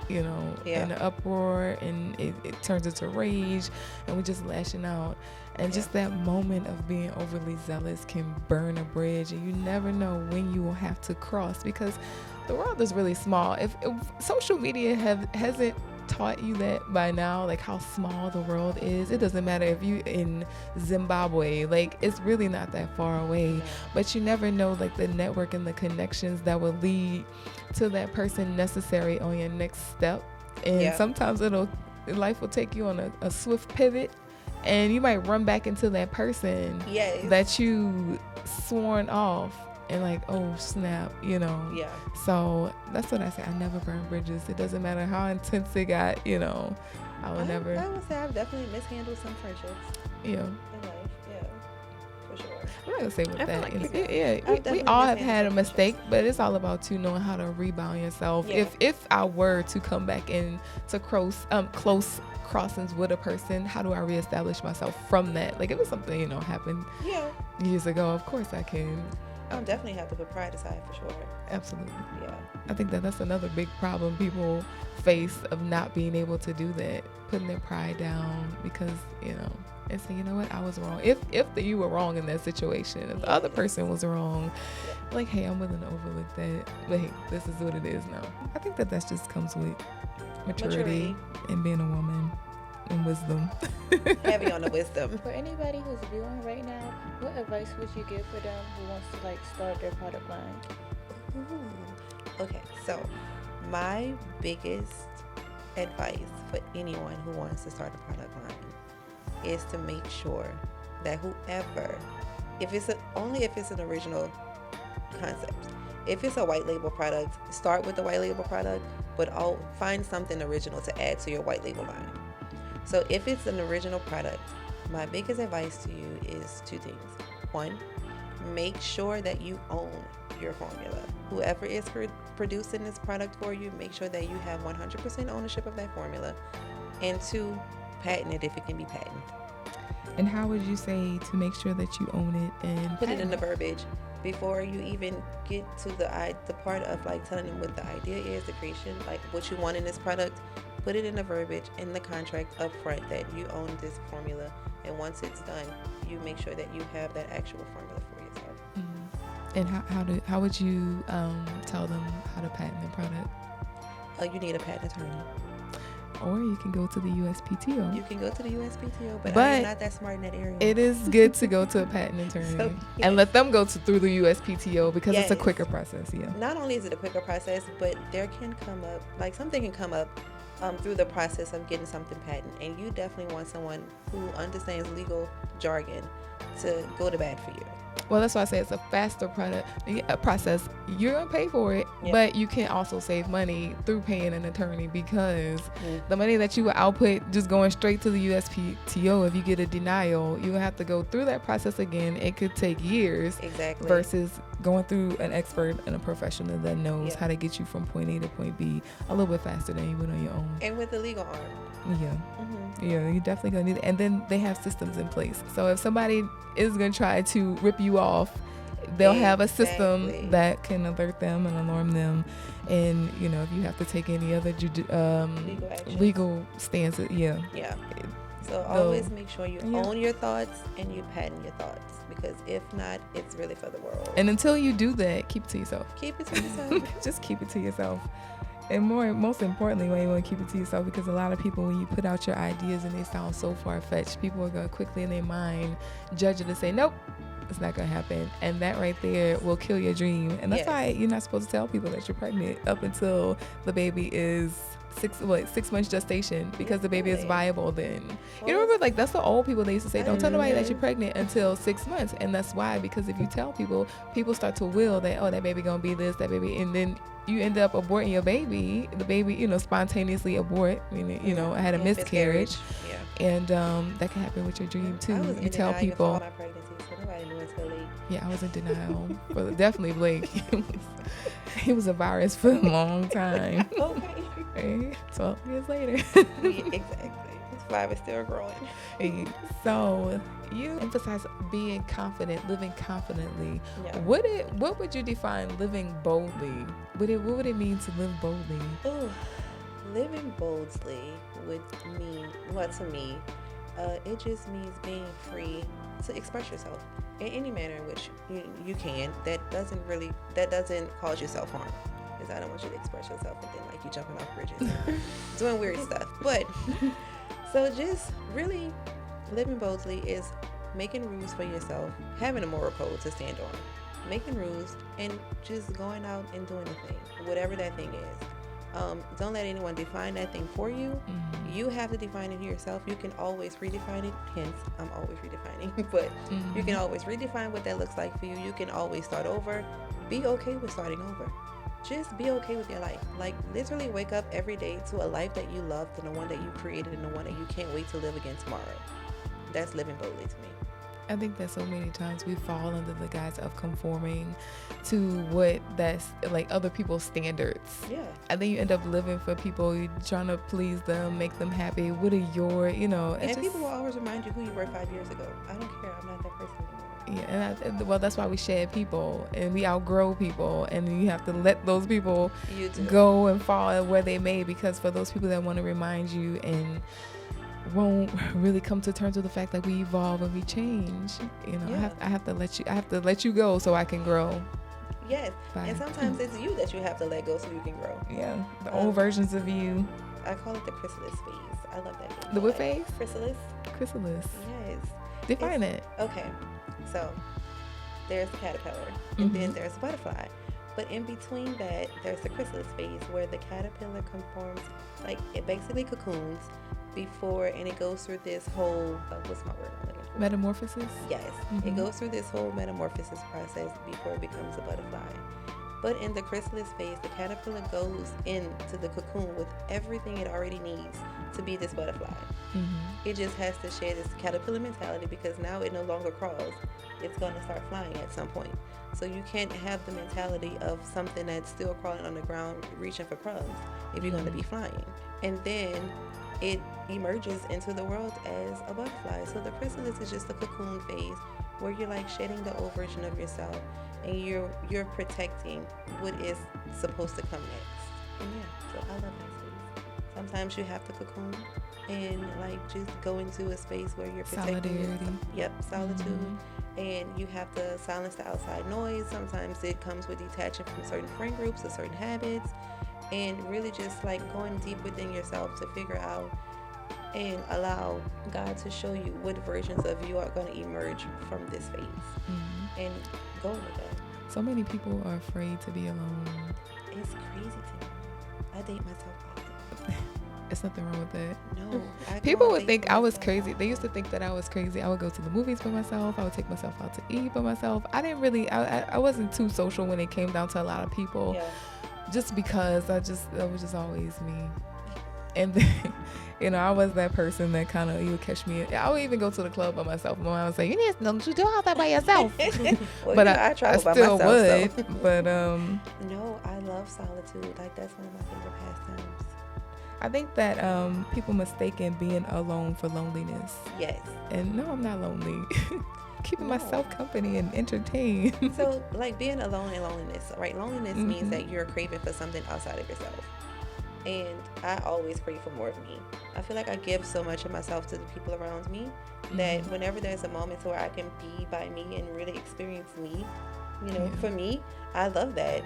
in an uproar, and it turns into rage, and we're just lashing out. And just that moment of being overly zealous can burn a bridge, and you never know when you will have to cross, because the world is really small. If social media hasn't taught you that by now, like how small the world is, it doesn't matter if you in Zimbabwe, like it's really not that far away. But you never know, like the network and the connections that will lead to that person necessary on your next step. And sometimes life will take you on a swift pivot, and you might run back into that person that you sworn off, and like, oh snap, So that's what I say. I never burn bridges. It doesn't matter how intense it got, I would never. I would say I've definitely mishandled some friendships. Yeah. In life, for sure. I'm not gonna say what that is. I've We all have had a mistake, but it's all about knowing how to rebound yourself. If I were to come back into close crossings with a person, how do I reestablish myself from that? Like if it's something happened years ago, of course I can. I'll definitely have to put pride aside for sure. Absolutely. Yeah. I think that's another big problem people face, of not being able to do that, putting their pride down, because and say, you know what, I was wrong. If you were wrong in that situation, if the other person was wrong, like, hey, I'm willing to overlook that, but hey, this is what it is now. I think that just comes with maturity and being a woman and wisdom. Heavy on the wisdom. For anybody who's viewing right now, what advice would you give for them who wants to start their product line? Ooh. Okay, so my biggest advice for anyone who wants to start a product line is to make sure that whoever, if it's an original concept. If it's a white label product, start with the white label product, but find something original to add to your white label line. So if it's an original product, my biggest advice to you is two things. One, make sure that you own your formula. Whoever is producing this product for you, make sure that you have 100% ownership of that formula. And two, patent it if it can be patented. And how would you say to make sure that you own it and put it in the verbiage before you even get to the part of telling them what the idea is, the creation, what you want in this product? Put it in the verbiage in the contract up front that you own this formula, and once it's done, you make sure that you have that actual formula for yourself. Mm-hmm. And how would you tell them how to patent the product? You need a patent attorney. Or you can go to the USPTO. You can go to the USPTO, but I'm not that smart in that area. It is good to go to a patent attorney and let them go through the USPTO, because it's a quicker process. Yeah. Not only is it a quicker process, but there can come up, something can come up through the process of getting something patent, and you definitely want someone who understands legal jargon to go to bat for you. Well, that's why I say it's a faster process. You're going to pay for it, but you can also save money through paying an attorney, because the money that you will output just going straight to the USPTO, if you get a denial, you will have to go through that process again. It could take years. Exactly. Versus going through an expert and a professional that knows how to get you from point A to point B a little bit faster than you would on your own. And with the legal arm. Yeah. Yeah, you definitely gonna need it. And then they have systems in place. So if somebody is gonna try to rip you off, they'll have a system that can alert them and alarm them. And if you have to take any other legal stance, Yeah. So always make sure you own your thoughts and you patent your thoughts, because if not, it's really for the world. And until you do that, keep it to yourself. Keep it to yourself. Just keep it to yourself. And most importantly, why you want to keep it to yourself, because a lot of people, when you put out your ideas and they sound so far-fetched, people are going to quickly in their mind judge it and say, nope, It's not going to happen. And that right there will kill your dream. And that's Yes. why you're not supposed to tell people that you're pregnant up until the baby is 6 months gestation, because the baby is Really? viable then. Well, You remember, like, that's the old people, they used to say, don't tell nobody that Mhm. you're pregnant until 6 months. And that's why, because if you tell people, people start to will that, oh, that baby gonna be this, that baby, and then you end up aborting your baby. The baby, spontaneously abort. I mean, I had a miscarriage. Yeah. And that can happen with your dream too. I was You in tell denial people. for all my pregnancy, so nobody knew until late. Yeah, I was in denial. For definitely Blake. He was a virus for a long time. Okay. Right? 12 years later. Yeah, exactly. This 5 is still growing. Hey, so you emphasize being confident, living confidently. Yeah. What would you define living boldly? What would it mean to live boldly? Ooh, living boldly would mean, well, to me, it just means being free to express yourself in any manner in which you can. That doesn't cause you self-harm. Because I don't want you to express yourself and then like you jumping off bridges, doing weird stuff. But so just really living boldly is making rules for yourself, having a moral code to stand on, making rules, and just going out and doing the thing, whatever that thing is. Don't let anyone define that thing for you. Mm-hmm. You have to define it yourself. You can always redefine it. Hence, I'm always redefining. But you can always redefine what that looks like for you. You can always start over. Be okay with starting over. Just be okay with your life. Like, literally wake up every day to a life that you loved and the one that you created and the one that you can't wait to live again tomorrow. That's living boldly to me. I think that so many times we fall under the guise of conforming to what that's like other people's standards. Yeah. And then you end up living for people, you're trying to please them, make them happy. What are your, And people will always remind you who you were 5 years ago. I don't care. I'm not that person anymore. Yeah, well, that's why we shed people and we outgrow people, and you have to let those people go and fall where they may, because for those people that want to remind you and won't really come to terms with the fact that we evolve and we change, Yeah. I have to let you go so I can grow. Yes. Bye. And sometimes it's you that you have to let go so you can grow. Yeah, the old versions of you. I call it the chrysalis phase. I love that phase. The what phase? Chrysalis. Chrysalis. Yes. Define it. Okay. So there's the caterpillar and then there's the butterfly. But in between that, there's the chrysalis phase where the caterpillar conforms, like it basically cocoons before, and it goes through this whole, what's my word I'm looking for? Metamorphosis. Yes. It goes through this whole metamorphosis process before it becomes a butterfly. But in the chrysalis phase, the caterpillar goes into the cocoon with everything it already needs to be this butterfly. It just has to share this caterpillar mentality, because now it no longer crawls. It's going to start flying at some point. So you can't have the mentality of something that's still crawling on the ground reaching for crumbs if you're going to be flying. And then it emerges into the world as a butterfly. So the chrysalis is just the cocoon phase where you're like shedding the old version of yourself, and you're protecting what is supposed to come next. And yeah, so I love that space. Sometimes you have to cocoon and like just go into a space where you're protecting yourself. Yep, solitude. And you have to silence the outside noise. Sometimes it comes with detaching from certain friend groups or certain habits, and really just like going deep within yourself to figure out and allow God to show you what versions of you are going to emerge from this phase, and go with that. So many people are afraid to be alone. It's crazy to me. I date myself often. There's nothing wrong with that. No. People would think I was crazy. They used to think that I was crazy. I would go to the movies by myself. I would take myself out to eat by myself. I didn't really, I wasn't too social when it came down to a lot of people. Yeah. Just because that was just always me. And then, I was that person that kind of, you would catch me. I would even go to the club by myself. My mom would say, you need to do all that by yourself. Well, but I travel by still myself, would. so. But No, I love solitude. Like, that's one of my favorite pastimes. I think that people mistaken being alone for loneliness. Yes. And no, I'm not lonely. Keeping myself company and entertained. So, like, being alone and loneliness, right? Loneliness means that you're craving for something outside of yourself. And I always crave for more of me. I feel like I give so much of myself to the people around me that whenever there's a moment where I can be by me and really experience me, for me, I love that.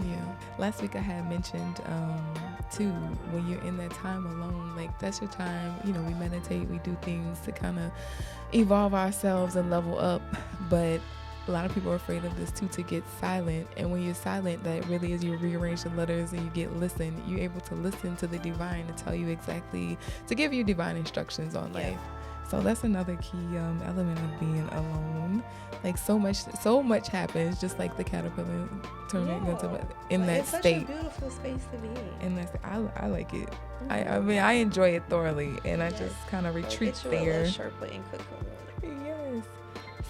Yeah. Last week I had mentioned too, when you're in that time alone, like that's your time, we meditate, we do things to kind of evolve ourselves and level up. But a lot of people are afraid of this too, to get silent. And when you're silent, that really is, you rearrange the letters and you get listen. You're able to listen to the divine to tell you exactly, to give you divine instructions on life. So that's another key element of being alone. Like so much happens, just like the caterpillar turning in that it's state. Such a beautiful space to be in. And that's, I like it. Mm-hmm. I mean, I enjoy it thoroughly, and I just kind of retreat there. Sherpa in cocoon. Yes.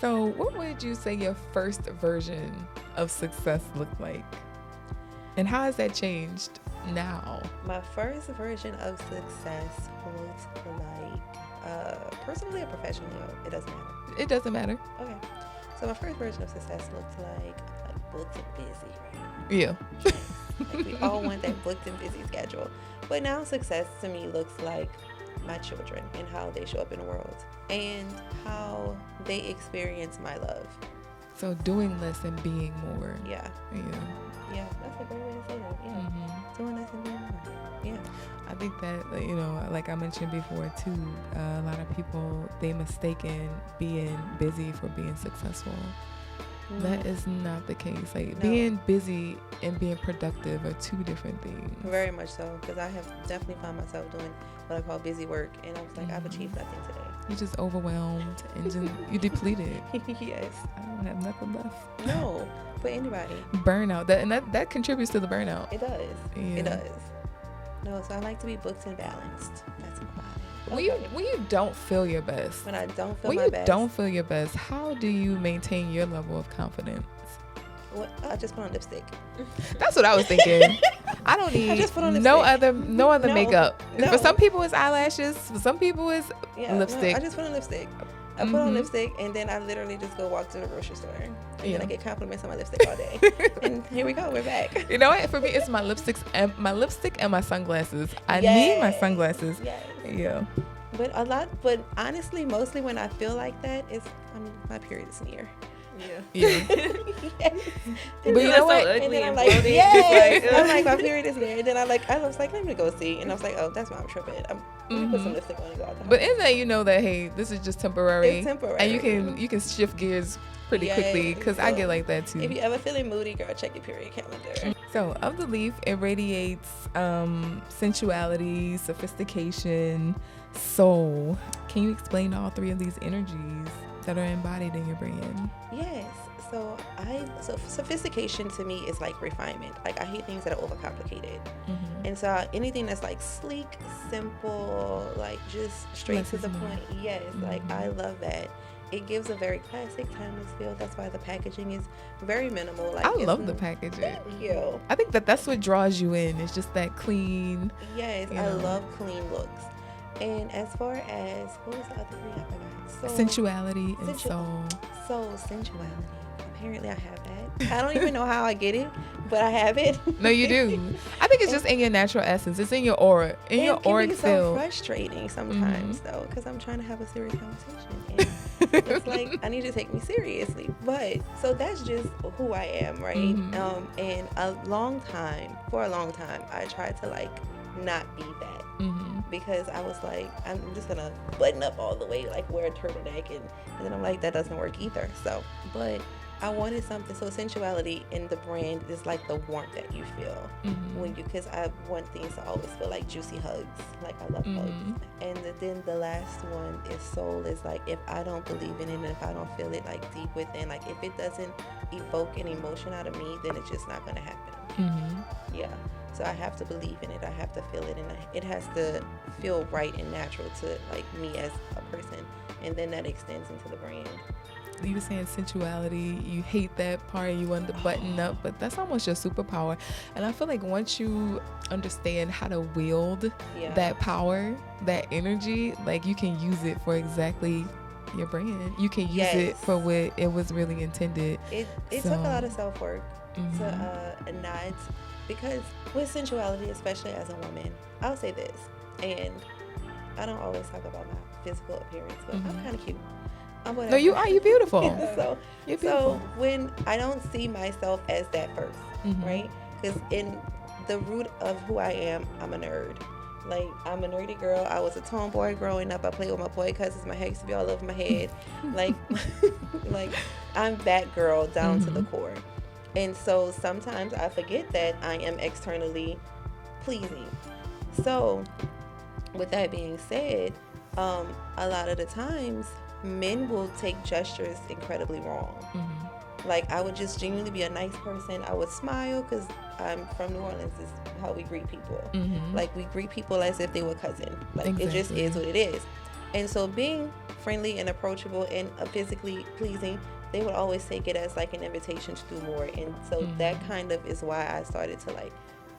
So, what would you say your first version of success looked like, and how has that changed now? My first version of success looked like, personally or professionally, it doesn't matter. It doesn't matter. Okay. So my first version of success looked like booked and busy, right? Yeah. Like we all want that booked and busy schedule. But now success to me looks like my children and how they show up in the world and how they experience my love. So doing less and being more. Yeah. Yeah, that's a great way to say that. Yeah. Mm-hmm. Doing less and being more. Yeah. I think that, like I mentioned before too, a lot of people, they mistaken being busy for being successful. That is not the case. Like being busy and being productive are two different things. Very much so, because I have definitely found myself doing what I call busy work, and I was like, I've achieved nothing today. You're just overwhelmed and just, you're depleted. Yes. I don't have nothing left. No, for anybody. Burnout. That contributes to the burnout. It does. Yeah. It does. No, so I like to be booked and balanced. That's my body. When you don't feel your best. When I don't feel when my you best. don't feel your best, how do you maintain your level of confidence? I just put on lipstick. That's what I was thinking. I don't need no other makeup. No. For some people it's eyelashes. For some people it's lipstick. No, I just put on lipstick. I put on lipstick, and then I literally just go walk to the grocery store, and then I get compliments on my lipstick all day. And here we go, we're back. You know what? For me, it's my lipstick and my sunglasses. I need my sunglasses. Yes. Yeah. But honestly, mostly when I feel like that, my period is near. Yeah. Yes. But you know what? And then I'm like, yes. I'm like, my period is there. And then I was like, let me go see. And I was like, oh, that's why I'm tripping. Let me put some lipstick on and go out the house. But in that, you know that, hey, this is just temporary. It's temporary. And you can shift gears pretty quickly, because I get like that too. If you ever feeling moody, girl, check your period calendar. So of the leaf, it radiates sensuality, sophistication, soul. Can you explain all three of these energies that are embodied in your brand? Yes. So sophistication to me is like refinement. Like I hate things that are overcomplicated. And so anything that's like sleek, simple, like just straight to the point. Yes. Like I love that. It gives a very classic, timeless feel. That's why the packaging is very minimal. Like I love the packaging. Thank you. I think that's what draws you in. It's just that clean. Yes, I love clean looks. And as far as, what was the other thing I forgot? Sensuality and soul. Soul, sensuality. Apparently I have that. I don't even know how I get it, but I have it. No, you do. I think it's just in your natural essence. It's in your aura, in your auric field. It can be so frustrating sometimes, though, because I'm trying to have a serious conversation. And it's like, I need to take me seriously. But, so that's just who I am, right? And for a long time, I tried to, like, not be that. Because I was like, I'm just gonna button up all the way, like wear a turtleneck, and then I'm like, that doesn't work either. So, but I wanted something. So sensuality in the brand is like the warmth that you feel when because I want things to always feel like juicy hugs. Like I love hugs. And then the last one is soul. Is like, if I don't believe in it and if I don't feel it like deep within, like if it doesn't evoke an emotion out of me, then it's just not gonna happen. Yeah. So I have to believe in it. I have to feel it, and it has to feel right and natural to like me as a person, and then that extends into the brand. You were saying sensuality. You hate that part. You want to button up, but that's almost your superpower. And I feel like once you understand how to wield that power, that energy, like you can use it for exactly your brand. You can use it for what it was really intended. It took a lot of self-work to not. Because with sensuality, especially as a woman, I'll say this, and I don't always talk about my physical appearance, but I'm kind of cute. No, you are. You're beautiful. So, you're beautiful. So when I don't see myself as that first, right? Because in the root of who I am, I'm a nerd. Like, I'm a nerdy girl. I was a tomboy growing up. I played with my boy cousins. My hair used to be all over my head. Like, like I'm that girl down to the core. And so sometimes I forget that I am externally pleasing. So with that being said, a lot of the times men will take gestures incredibly wrong. Like, I would just genuinely be a nice person. I would smile because I'm from New Orleans. Is how we greet people. Like, we greet people as if they were cousin. Like, it just is what it is. And so being friendly and approachable and physically pleasing, they would always take it as like an invitation to do more. And so that kind of is why I started to like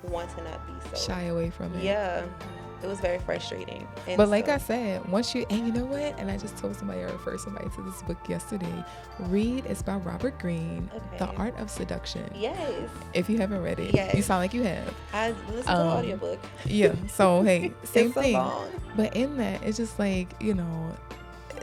want to not be so shy away from it. Yeah. It was very frustrating. And but like I said, once you, and you know what? And I just told somebody, I referred somebody to this book yesterday. Read, it's by Robert Greene, The Art of Seduction. Yes. If you haven't read it, yes. You sound like you have. I listened to the audiobook. Yeah. So, hey, same it's so thing. long. But in that, it's just like, you know,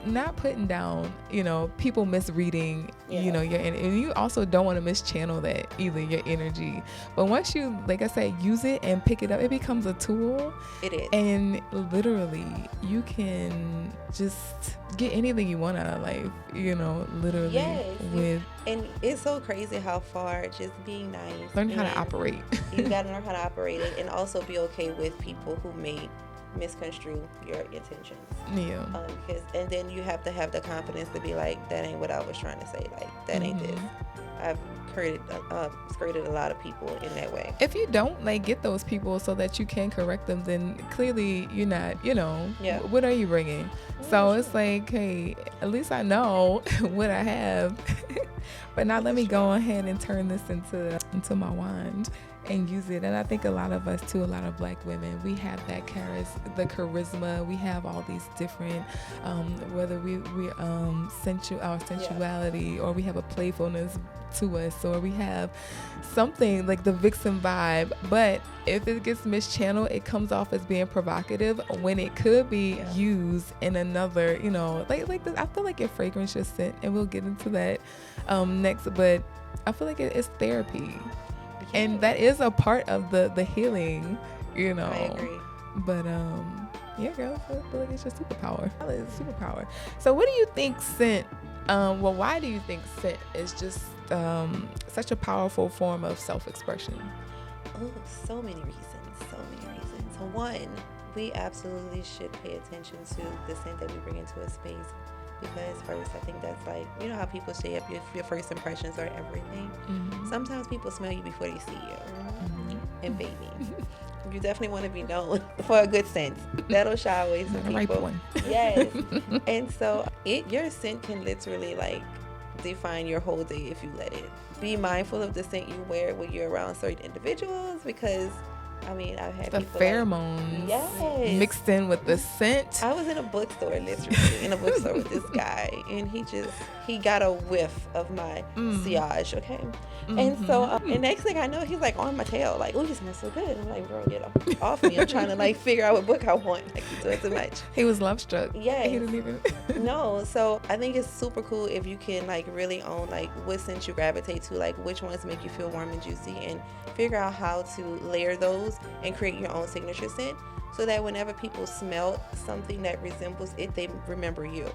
not putting down, you know, people misreading, you know, and you also don't want to mischannel that either, your energy. But once you, like I said, use it and pick it up, it becomes a tool. It is. And literally, you can just get anything you want out of life, you know, literally. Yes. And it's so crazy how far just being nice. Learn how to operate. You got to learn how to operate it and also be okay with people who may misconstrue your intentions. Yeah. And then you have to have the confidence to be like, that ain't what I was trying to say. Like, that ain't this. I've skirted a lot of people in that way. If you don't like get those people so that you can correct them, then clearly you're not, you know, what are you bringing? So it's like, hey, at least I know what I have. But now let me go ahead and turn this into my wand and use it. And I think a lot of us too, a lot of Black women, we have that the charisma. We have all these different, whether our sensuality, or we have a playfulness to us, or we have something like the vixen vibe. But if it gets mischanneled, it comes off as being provocative when it could be used in another, you know, like I feel like your fragrance just scent, and we'll get into that next. But I feel like it's therapy. And that is a part of the healing, you know. I agree. But yeah, girl, I feel like it's your superpower. It's a superpower. So what do you think scent, why do you think scent is just such a powerful form of self-expression? Oh, so many reasons. So one, we absolutely should pay attention to the scent that we bring into a space. Because first, I think that's like, you know how people say your first impressions are everything. Sometimes people smell you before they see you. And baby, you definitely want to be known for a good scent. That'll shy away some people. Right one. Yes. And so your scent can literally like define your whole day if you let it. Be mindful of the scent you wear when you're around certain individuals, because I mean, I've had the people pheromones mixed in with the scent. I was in a bookstore, literally with this guy, and he got a whiff of my sillage, okay? And so, and next thing I know, he's like on my tail, like, oh, you smell so good. I'm like, bro, get off me. I'm trying to like figure out what book I want. Like, you're doing too much. He was love struck. Yeah. He didn't even. No, so I think it's super cool if you can like really own like what scent you gravitate to, like which ones make you feel warm and juicy, and figure out how to layer those and create your own signature scent, so that whenever people smell something that resembles it, they remember you.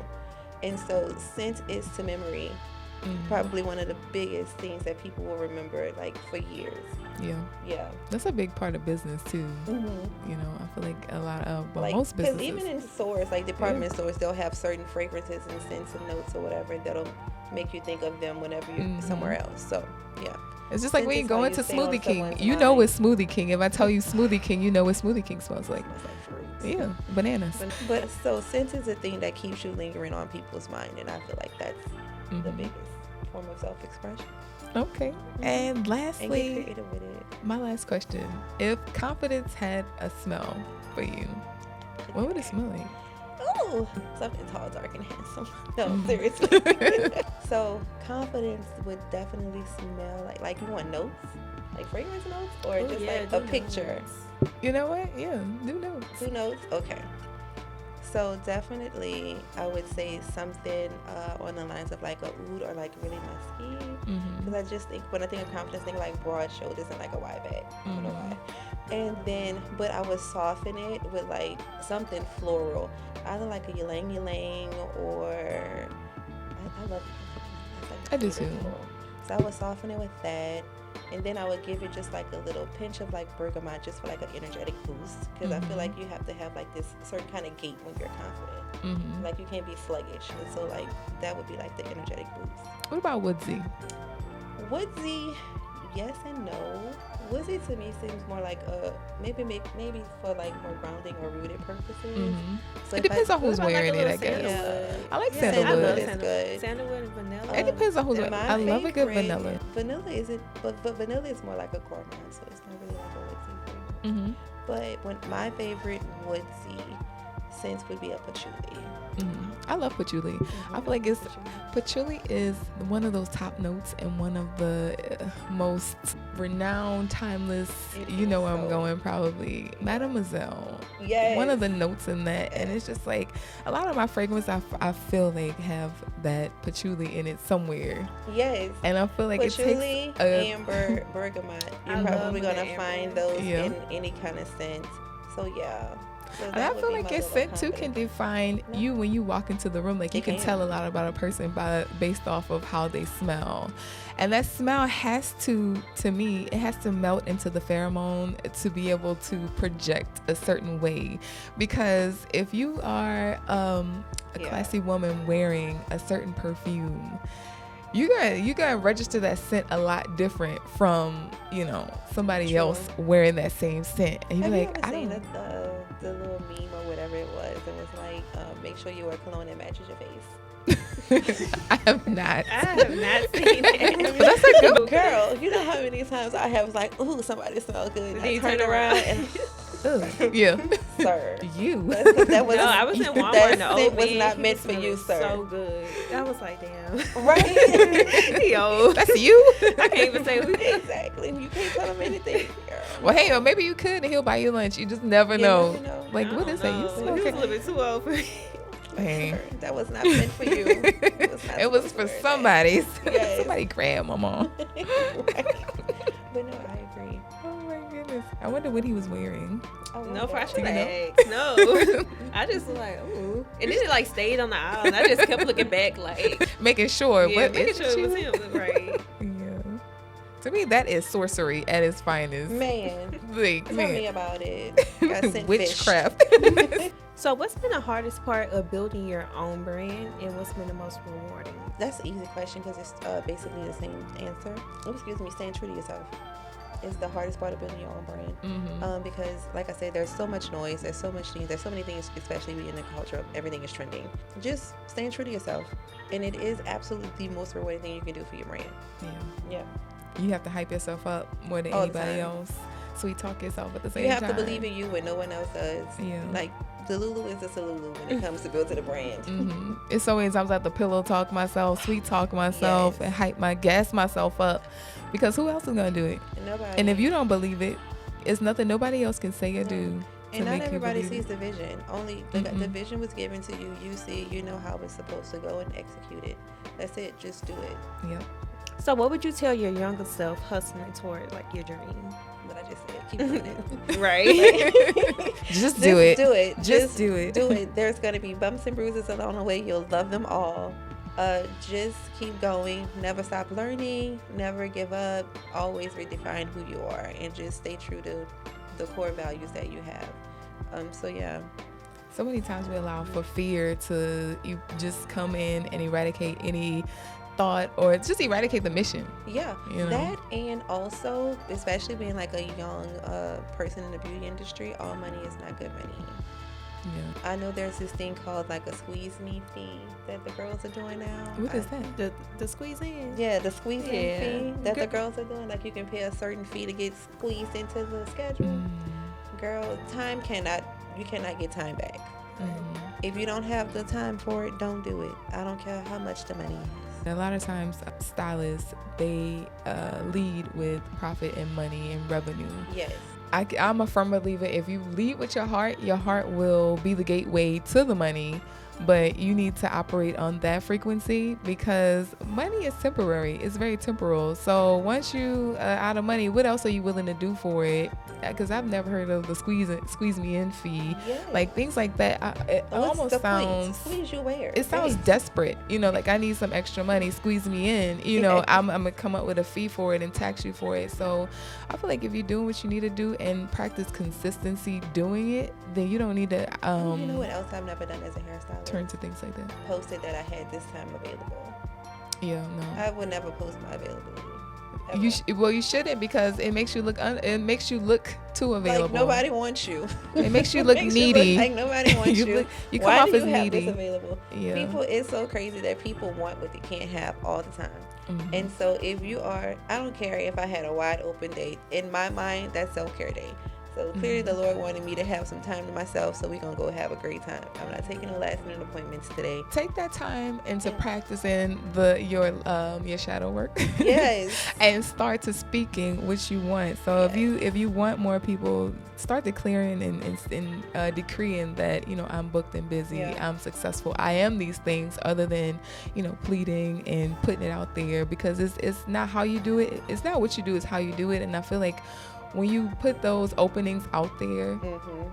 And so scent is to memory probably one of the biggest things that people will remember like for years. Yeah, that's a big part of business too. You know, I feel like a lot of most businesses, because even in stores, like department stores, they'll have certain fragrances and scents and notes or whatever that'll make you think of them whenever you're somewhere else. So yeah, it's just like when you go into Smoothie King, you know it's Smoothie King. If I tell you Smoothie King, you know what Smoothie King smells like. It smells like fruits. Yeah, bananas. But so scent is a thing that keeps you lingering on people's mind, and I feel like that's the biggest form of self-expression. Okay. And lastly, and get creative with it. My last question: if confidence had a smell for you, what would it smell like? Oh, something tall, dark, and handsome. No, seriously. So confidence would definitely smell like you want notes, like fragrance notes, or just like a picture. You know what? Yeah, do notes. Do notes. Okay. So definitely, I would say something on the lines of like a oud or like really musky. Because I just think when I think of confidence, I think like broad shoulders and like a wide back. I don't know why. And then, but I would soften it with like something floral, either like a ylang ylang or I love it. I do too. So I would soften it with that. And then I would give it just like a little pinch of like bergamot just for like an energetic boost. Because I feel like you have to have like this certain kind of gait when you're confident. Like you can't be sluggish. And so like that would be like the energetic boost. What about woodsy? Woodsy, yes and no. Woodsy to me seems more like maybe for like more grounding or rooted purposes. So It depends on who's What about, like, wearing a it, I little guess. sandalwood? I like Yeah, sandalwood. I love It's good. Sandalwood and vanilla. It depends on who's And wearing. my I love a good favorite- vanilla. Vanilla isn't, but vanilla is more like a gourmand, so it's not really like a woodsy flavor. But when my favorite woodsy scent would be a patchouli. I love patchouli. I feel like patchouli is one of those top notes and one of the most renowned, timeless. You know where I'm going, probably Mademoiselle. Yes. One of the notes in that, and it's just like a lot of my fragrances. I feel like have that patchouli in it somewhere, Yes. and I feel like Patchouli, it takes amber, bergamot. You're I love probably the gonna amber find one. those Yeah. in any kind of scent. So yeah. So And that I would feel be like my your little scent too can confidence. define you when you walk into the room. Like you It can can. tell a lot about a person based off of how they smell, and that smell has to me, it has to melt into the pheromone to be able to project a certain way. Because if you are a classy woman wearing a certain perfume, you gotta register that scent a lot different from somebody True. else wearing that same scent, and you're Have like, you I ever seen don't. the little meme or whatever it was? It was like, make sure you wear cologne that matches your face. I have not. I have not seen it. But that's a good one. Girl, you know how many times I have like, ooh, somebody smells good. And Then I you turn turn around around. and, Ugh, yeah. sir. You. That was, No, I was in Walmart. that and the scent old was man, not he meant for you, smelling sir. So good. I was like, damn. Right? Yo, That's you. I can't even say who. Exactly. You can't tell him anything, girl. Well, hey, or maybe you could and he'll buy you lunch. You just never know. never know. Like, I what don't is that? You know. smell He was a okay. little bit too old for me. Hey. Sir, that was not meant for you. It was, not It was supposed to for wear that. somebody's. Yes. Somebody grandmama. Right. But no, I agree. Oh my goodness. I wonder what he was wearing. No, I should You have know? asked. No, I just was like, ooh, and then it like stayed on the aisle, and I just kept looking back, like, Making sure. yeah, what making is sure it was you? him, right? Yeah. To me, that is sorcery at its finest. Man, Like, tell me man. about it. Got sent Witchcraft. So, what's been the hardest part of building your own brand, and what's been the most rewarding? That's an easy question because it's basically the same answer. Oh, excuse me, staying true to yourself is the hardest part of building your own brand. Because, like I said, there's so much noise, there's so much things, there's so many things, especially in the culture of everything is trending. Just staying true to yourself, and it is absolutely the most rewarding thing you can do for your brand. Yeah. Yeah, You have to hype yourself up more than All the anybody time. else. Sweet talk yourself at the same you time. have to believe in you when no one else does. Yeah. Like the Lulu is the Salulu when it comes to building a brand. It's so many times I have to pillow talk myself, sweet talk myself, Yes. and gas myself up, because who else is gonna do it? Nobody. And if you don't believe it, it's nothing nobody else can say or do. to And not make you everybody believe sees it. the vision. Only the vision was given to you. You see it. You know how it's supposed to go and execute it. That's it. Just do it. Yep. So, what would you tell your younger self hustling toward like your dream? What I just said. Keep doing it. Right. Just do it. Do it. Just do it. Do it. There's gonna be bumps and bruises along the way. You'll love them all. Just keep going. Never stop learning. Never give up. Always redefine who you are, and just stay true to the core values that you have. So yeah. So many times we allow for fear to just come in and eradicate any thought, or just eradicate the mission. Yeah, You know? that, and also, especially being like a young person in the beauty industry, all money is not good money. Yeah. I know there's this thing called like a squeeze me fee that the girls are doing now. What is that? The squeeze in. Yeah, the squeeze in Yeah. fee that the Good. girls are doing. Like you can pay a certain fee to get squeezed into the schedule. Girl, you cannot get time back. If you don't have the time for it, don't do it. I don't care how much the money is. A lot of times stylists, they lead with profit and money and revenue. Yes. I'm a firm believer. If you lead with your heart will be the gateway to the money. But you need to operate on that frequency because money is temporary. It's very temporal. So once you out of money, what else are you willing to do for it? Because I've never heard of the squeeze me in fee, like things like that. It almost sounds squeeze you where? It sounds desperate, like I need some extra money, squeeze me in. I'm gonna come up with a fee for it and tax you for it. So I feel like if you're doing what you need to do and practice consistency doing it, then you don't need to. You know what else I've never done as a hairstylist? Turn to things like that. Posted that I had this time available. Yeah, no. I would never post my availability. You shouldn't because it makes you look too available. Like nobody wants you. It makes you look needy. Like nobody wants you. You come Why off do as you have needy. this available? Yeah. People, it's so crazy that people want what they can't have all the time. Mm-hmm. And so if you are, I don't care if I had a wide open day. In my mind, that's self-care day. So clearly the Lord wanted me to have some time to myself, so we're going to go have a great time. I'm not taking no last minute appointments today. Take that time into practicing your shadow work. Yes. And start to speaking what you want. So if you want more people, start declaring and decreeing that, I'm booked and busy, I'm successful, I am these things, other than, pleading and putting it out there, because it's not how you do it. It's not what you do, it's how you do it. And I feel like when you put those openings out there,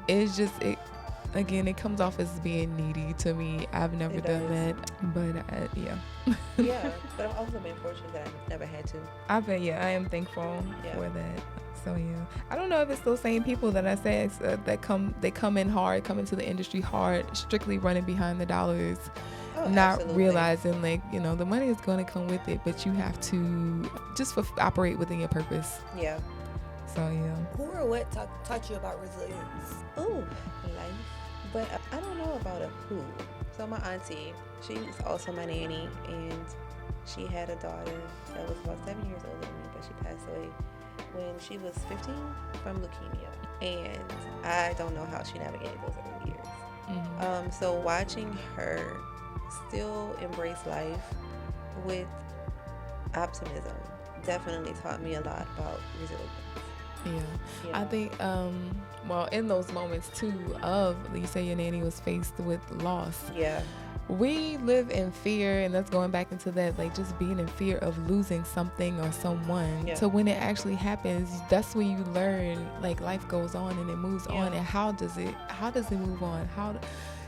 it's just it comes off as being needy to me. I've never done that, but yeah, but I've also been fortunate that I've never had to. I am thankful for that. So I don't know if it's those same people that I said that come in hard, come into the industry hard, strictly running behind the dollars. Not absolutely. Realizing the money is going to come with it, but you have to just operate within your purpose. Yeah. So who or what taught you about resilience? Life. But I don't know about a who. So my auntie, she was also my nanny, and she had a daughter that was about 7 years older than me, but she passed away when she was 15 from leukemia. And I don't know how she navigated those early years. Mm-hmm. So watching her still embrace life with optimism definitely taught me a lot about resilience. Yeah. I think, in those moments too you say your nanny was faced with loss. Yeah. We live in fear, and that's going back into that, just being in fear of losing something or someone. Yeah. So when it actually happens, that's when you learn, life goes on and it moves on, and how does it move on?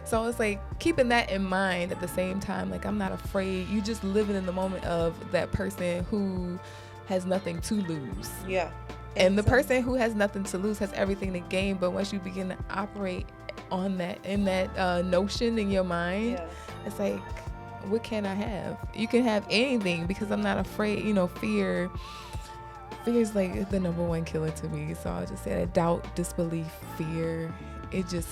So it's keeping that in mind at the same time. I'm not afraid. You just living in the moment of that person who has nothing to lose. Yeah. And the person who has nothing to lose has everything to gain. But once you begin to operate on that, in that notion in your mind, it's what can I have? You can have anything, because I'm not afraid. Fear is the number one killer to me. So I'll just say that: doubt, disbelief, fear. It just,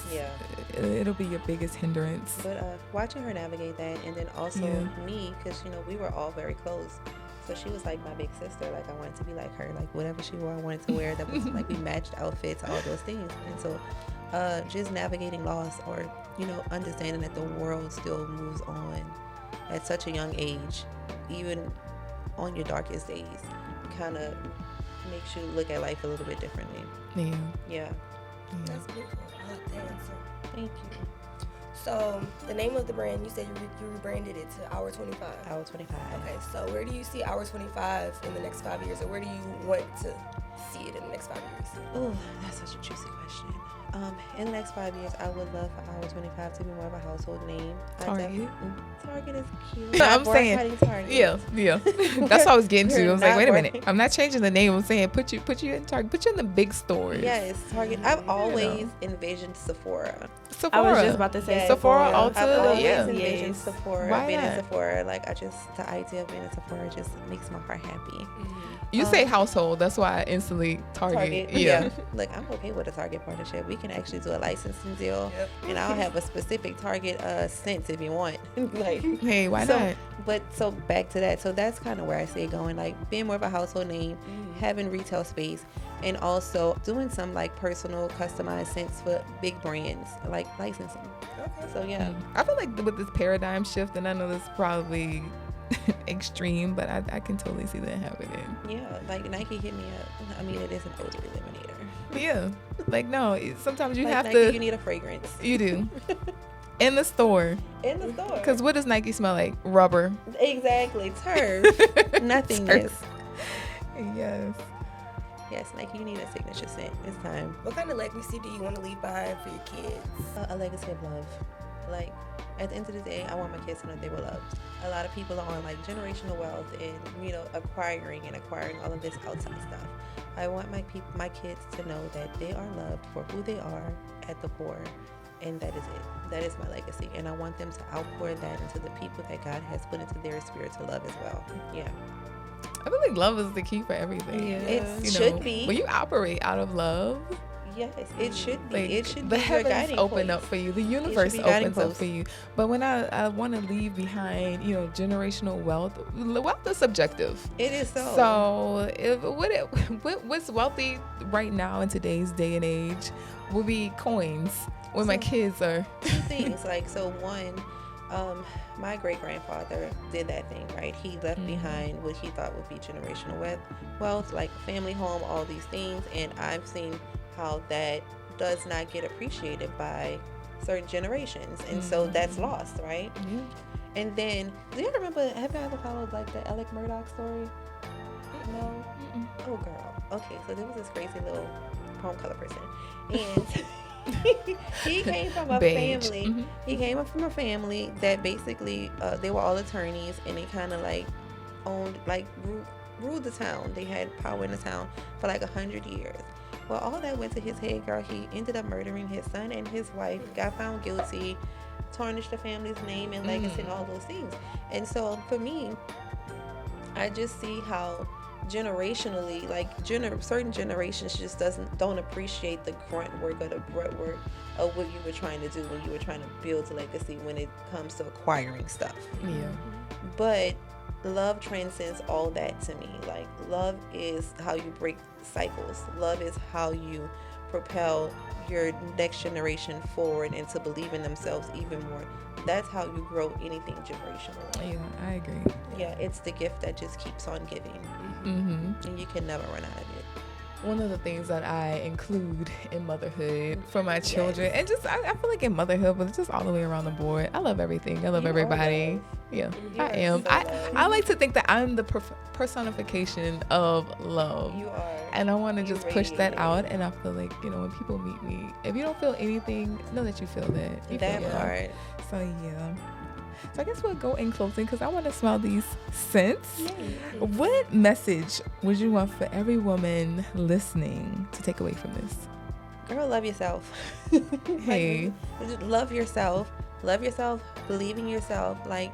it'll be your biggest hindrance. But watching her navigate that, and then also me, because we were all very close. So she was like my big sister. I wanted to be like her. Whatever she wore, I wanted to wear. That was we matched outfits, all those things. And so just navigating loss, or understanding that the world still moves on at such a young age, even on your darkest days, kind of makes you look at life a little bit differently. Yeah. That's beautiful. I like that answer. Thank you. So the name of the brand, you said you rebranded it to Hour 25. Hour 25. Okay, so where do you see Hour 25 in the next 5 years, or where do you want to see it in the next 5 years? Oh, that's such a juicy question. In the next 5 years, I would love for Hour 25 to be more of a household name. Target. Target is cute. I'm saying, Target. Yeah. That's what I was getting to. I was like, wait a minute. I'm not changing the name. I'm saying put you in Target. Put you in the big stores. Yes, Target. I've always envisioned Sephora. I was just about to say Sephora, Ulta. I've always envisioned Sephora. Why being not? in Sephora, the idea of being in Sephora just makes my heart happy. Mm-hmm. You say household, that's why I instantly Target. Yeah. I'm okay with a Target partnership. We can actually do a licensing deal, and I'll have a specific Target scent if you want. Hey, why not? But so back to that. So that's kind of where I see it going. Being more of a household name, having retail space, and also doing some personal customized scents for big brands, licensing. Okay. So yeah. I feel with this paradigm shift, and I know this is probably extreme, but I can totally see that happening. Yeah, Nike hit me up. I mean, it is an odor eliminator. Yeah. Like, no, sometimes you Like have Nike, to. you need a fragrance. You do. In the store. In the store. Because what does Nike smell like? Rubber. Exactly. Turf. Nothingness. Yes. Yes, Nike, you need a signature scent. It's time. What kind of legacy do you want to leave behind for your kids? A legacy of love. Like, at the end of the day, I want my kids to know they were loved. A lot of people are on like generational wealth and, you know, acquiring all of this outside stuff. I want my kids to know that they are loved for who they are at the core, and that is it. That is my legacy, and I want them to outpour that into the people that God has put into their spirit to love as well. Yeah. I feel like love is the key for everything. Yeah. It You should know, be. When you operate out of love, Yes, it should be. like, It should the be your heavens guiding open post. up for you. The universe be guiding opens up post. for you. But when I want to leave behind, you know, generational wealth is subjective. It is so. So what's wealthy right now in today's day and age will be coins when my So- kids are. Two things. Like, so one, my great grandfather did that thing, right? He left Mhm. behind what he thought would be generational wealth, like family home, all these things, and I've seen how that does not get appreciated by certain generations, and so that's lost, right? And then, do you remember? Have you ever followed like the Alec Murdoch story? No. Oh, girl. Okay, so there was this crazy little palm color person, and he came from a Beige. family. Mhm. He came up from a family that basically they were all attorneys, and they kind of like owned, like ruled the town. They had power in the town for like 100 years. Well, all that went to his head, girl. He ended up murdering his son and his wife. Got found guilty, tarnished the family's name and legacy and all those things. And so for me, I just see how generationally, like certain generations just don't appreciate the grunt work or the brunt work of what you were trying to do when you were trying to build a legacy when it comes to acquiring stuff. Yeah. But love transcends all that to me. Like, love is how you break cycles. Love is how you propel your next generation forward and to believe in themselves even more. That's how you grow anything generationally. Yeah, I agree. Yeah, it's the gift that just keeps on giving, Mm-hmm. and you can never run out of it. One of the things that I include in motherhood for my children, and just I feel like in motherhood, but it's just all the way around the board. I love everything. I love You are everybody. loved. Yeah, You I are am. so I loved. like to think that I'm the personification of love. You are. And I want to You just push that radiate out. it. And I feel like, you know, when people meet me, if you don't feel anything, know that you feel that. You That feel part. So, yeah. So I guess we'll go in closing because I want to smell these scents. What message would you want for every woman listening to take away from this? Girl, love yourself. Hey. Like, just love yourself. Love yourself. Believe in yourself. Like,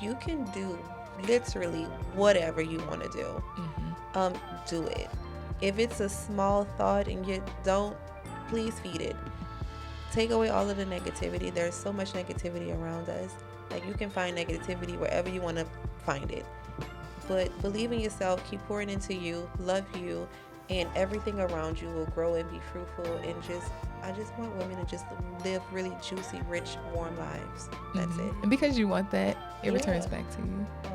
you can do literally whatever you want to do. Do it. If it's a small thought and you don't, please feed it. Take away all of the negativity. There's so much negativity around us. Like, you can find negativity wherever you want to find it. But believe in yourself, keep pouring into you, love you, and everything around you will grow and be fruitful. And I just want women to just live really juicy, rich, warm lives. That's it. And because you want that, it Yeah. returns back to you. Oh,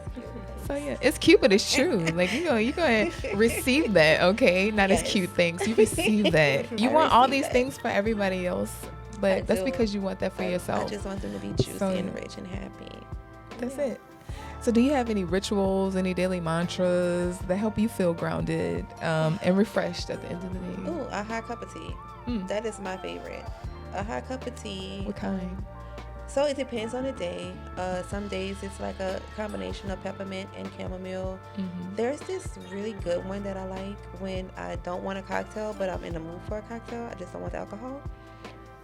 that's cute. So yeah, it's cute, but it's true. Like, you gonna receive that, okay? Not as Yes. cute things. You receive that. You I want all receive these that. things for everybody else, but I that's do. because you want that for I yourself. just want them to be juicy So, and rich and happy. That's it. So do you have any rituals, any daily mantras that help you feel grounded and refreshed at the end of the day? Ooh, a hot cup of tea. Mm. That is my favorite. A hot cup of tea. What kind? So it depends on the day. Some days it's like a combination of peppermint and chamomile. Mm-hmm. There's this really good one that I like when I don't want a cocktail, but I'm in the mood for a cocktail. I just don't want the alcohol.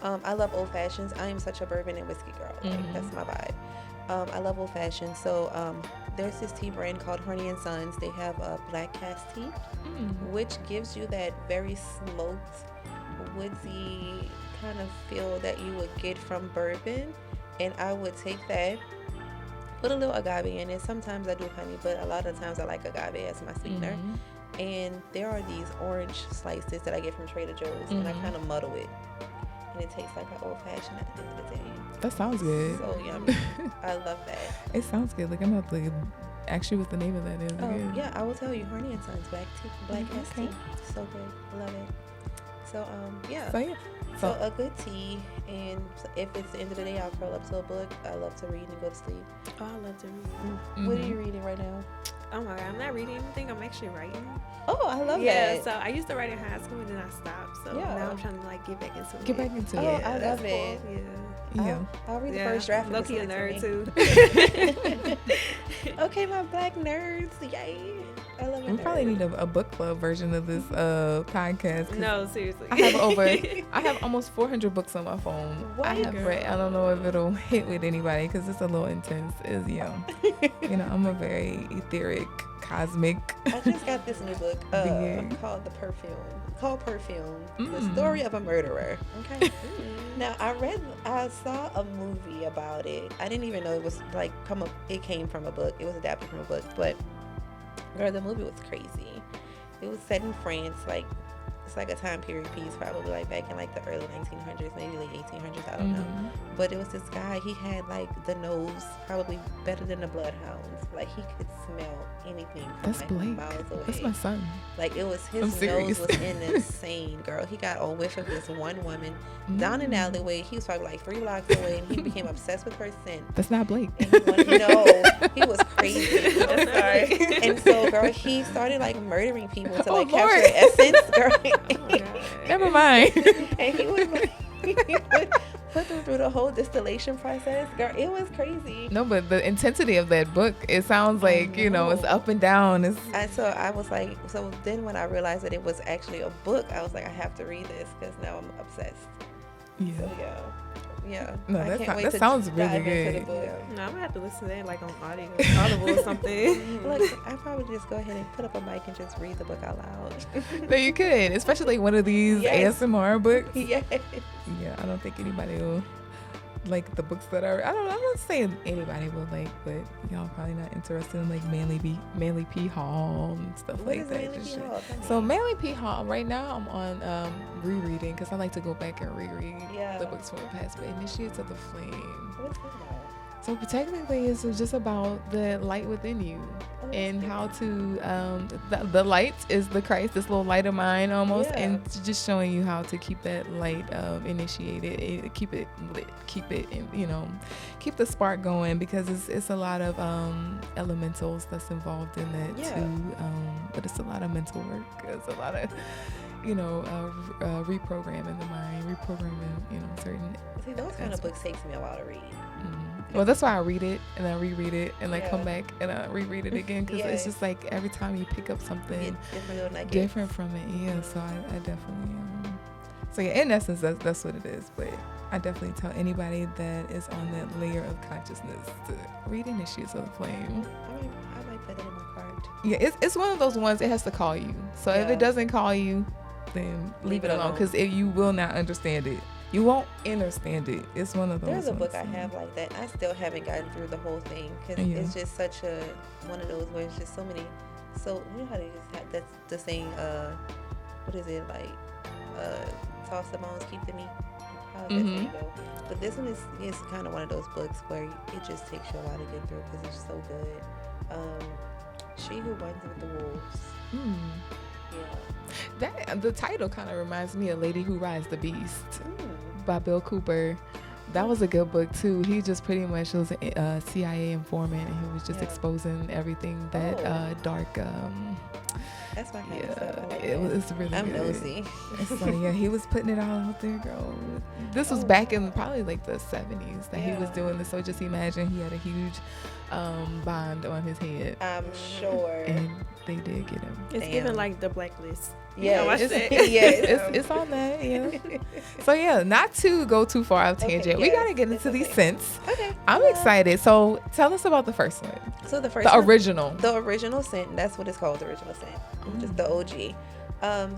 I love old fashions. I am such a bourbon and whiskey girl. Like, Mhm. that's my vibe. I love old fashioned. So there's this tea brand called Honey and Sons. They have a black cask tea, which gives you that very smoked, woodsy kind of feel that you would get from bourbon. And I would take that, put a little agave in it. Sometimes I do honey, but a lot of times I like agave as my sweetener. Mhm. And there are these orange slices that I get from Trader Joe's, and I Mhm. kind of muddle it. And it tastes like an old fashioned at the end of the day. That sounds good. So yummy. I love that. It sounds good. Like, I'm about to ask you what the name of that is. Oh, again. yeah, I will tell you. Honey and Sons black cask Okay. tea. So good. Love it. So yeah. So yeah. So a good tea, and if it's the end of the day, I'll curl up to a book. I love to read and go to sleep. Oh, I love to read. What are you reading right now? Oh my God, I'm not reading anything. I'm actually writing. Oh, I love Yeah, that. so I used to write in high school and then I stopped. So Yeah. now I'm trying to like get back into it. Get back into Oh, it. I love it. Yeah. Yeah. I'll read the first draft. Low key a nerd too. Okay, my black nerds, yay! I love it. We probably need a book club version of this podcast. 'cause No, seriously. I have almost 400 books on my phone. What? I have read. I don't know if it'll hit with anybody because it's a little intense. I'm a very etheric, cosmic. I just got this new book Being. called Perfume, the story of a murderer. Okay. Now I saw a movie about it. I didn't even know it was like it came from a book. It was adapted from a book, but girl, the movie was crazy. It was set in France, like it's like a time period piece, probably like back in like the early 1900s, maybe late 1800s, I don't know. But it was this guy, he had like the nose probably better than the bloodhounds. Like he could smell anything from That's like Blake. miles away. That's my son. Like it was I'm his serious. nose was insane, girl. He got a whiff of this one woman down an alleyway. He was probably like 3 blocks away, and he became obsessed with her scent. That's not Blake. And he wanted to know. He was crazy. I'm sorry. And so, girl, he started like murdering people to like capture Lord. their essence, girl. Never mind. And he would like, he would put them through the whole distillation process, girl. It was crazy. No, but the intensity of that book, it sounds like it's up and down. It's And so I was like, so then when I realized that it was actually a book, I was like, I have to read this because now I'm obsessed. So yeah. No, I can't wait that to sounds really dive into good. the book. No, I'm gonna have to listen to that like on Audible or something. Look, I probably just go ahead and put up a mic and just read the book out loud. No, you could, especially one of these Yes. ASMR books. Yes. Yeah, I don't think anybody will like the books that are. I'm not saying anybody will like, but y'all probably not interested in like Manly P. Hall and stuff What like is that. Manly P. Hall? Tell me. So Manly P. Hall, right now I'm on rereading because I like to go back and reread the books from the past. But Initiates of the Flame. What's that about? So technically, it's just about the light within you and how to the light is the Christ, this little light of mine almost, and just showing you how to keep that light initiated, keep it lit, keep it, keep the spark going, because it's a lot of elementals that's involved in that too. But it's a lot of mental work. It's a lot of reprogramming the mind, reprogramming certain. See, those kind of books takes me a while to read. Well, that's why I read it and I reread it and I come back and I reread it again, because it's just like every time you pick up something different from it. Yeah, so I definitely. So yeah, in essence, that's what it is. But I definitely tell anybody that is on that layer of consciousness to read Initiates of the Flame. I might put it in my cart. Yeah, it's one of those ones. It has to call you. So if it doesn't call you, then leave it alone, because you will not understand it. You won't understand it. It's one of those. There's a book I have like that. I still haven't gotten through the whole thing because it's just such a one of those where it's just so many. So you know how they just have the saying, what is it like? Toss the bones, keep the meat. How does that saying go? But this one is kind of one of those books where it just takes you a while to get through because it's so good. She Who Runs with the Wolves. Yeah. The title kind of reminds me of Lady Who Rides the Beast by Bill Cooper. That was a good book too. He just pretty much was a CIA informant, and he was just exposing everything that dark. That's my kind of stuff. I like it was really I'm good. nosy. So he was putting it all out there, girl. This was back in probably like the 70s that he was doing this. So just imagine he had a huge bond on his head. I'm sure. And they did get him. It's given like the Blacklist. Yeah, it's on that. Yeah. So yeah, not to go too far off tangent. We gotta get into these scents. Okay. I'm excited. So tell us about the first one. So the first original. The original scent. That's what it's called. The original scent. Just the OG.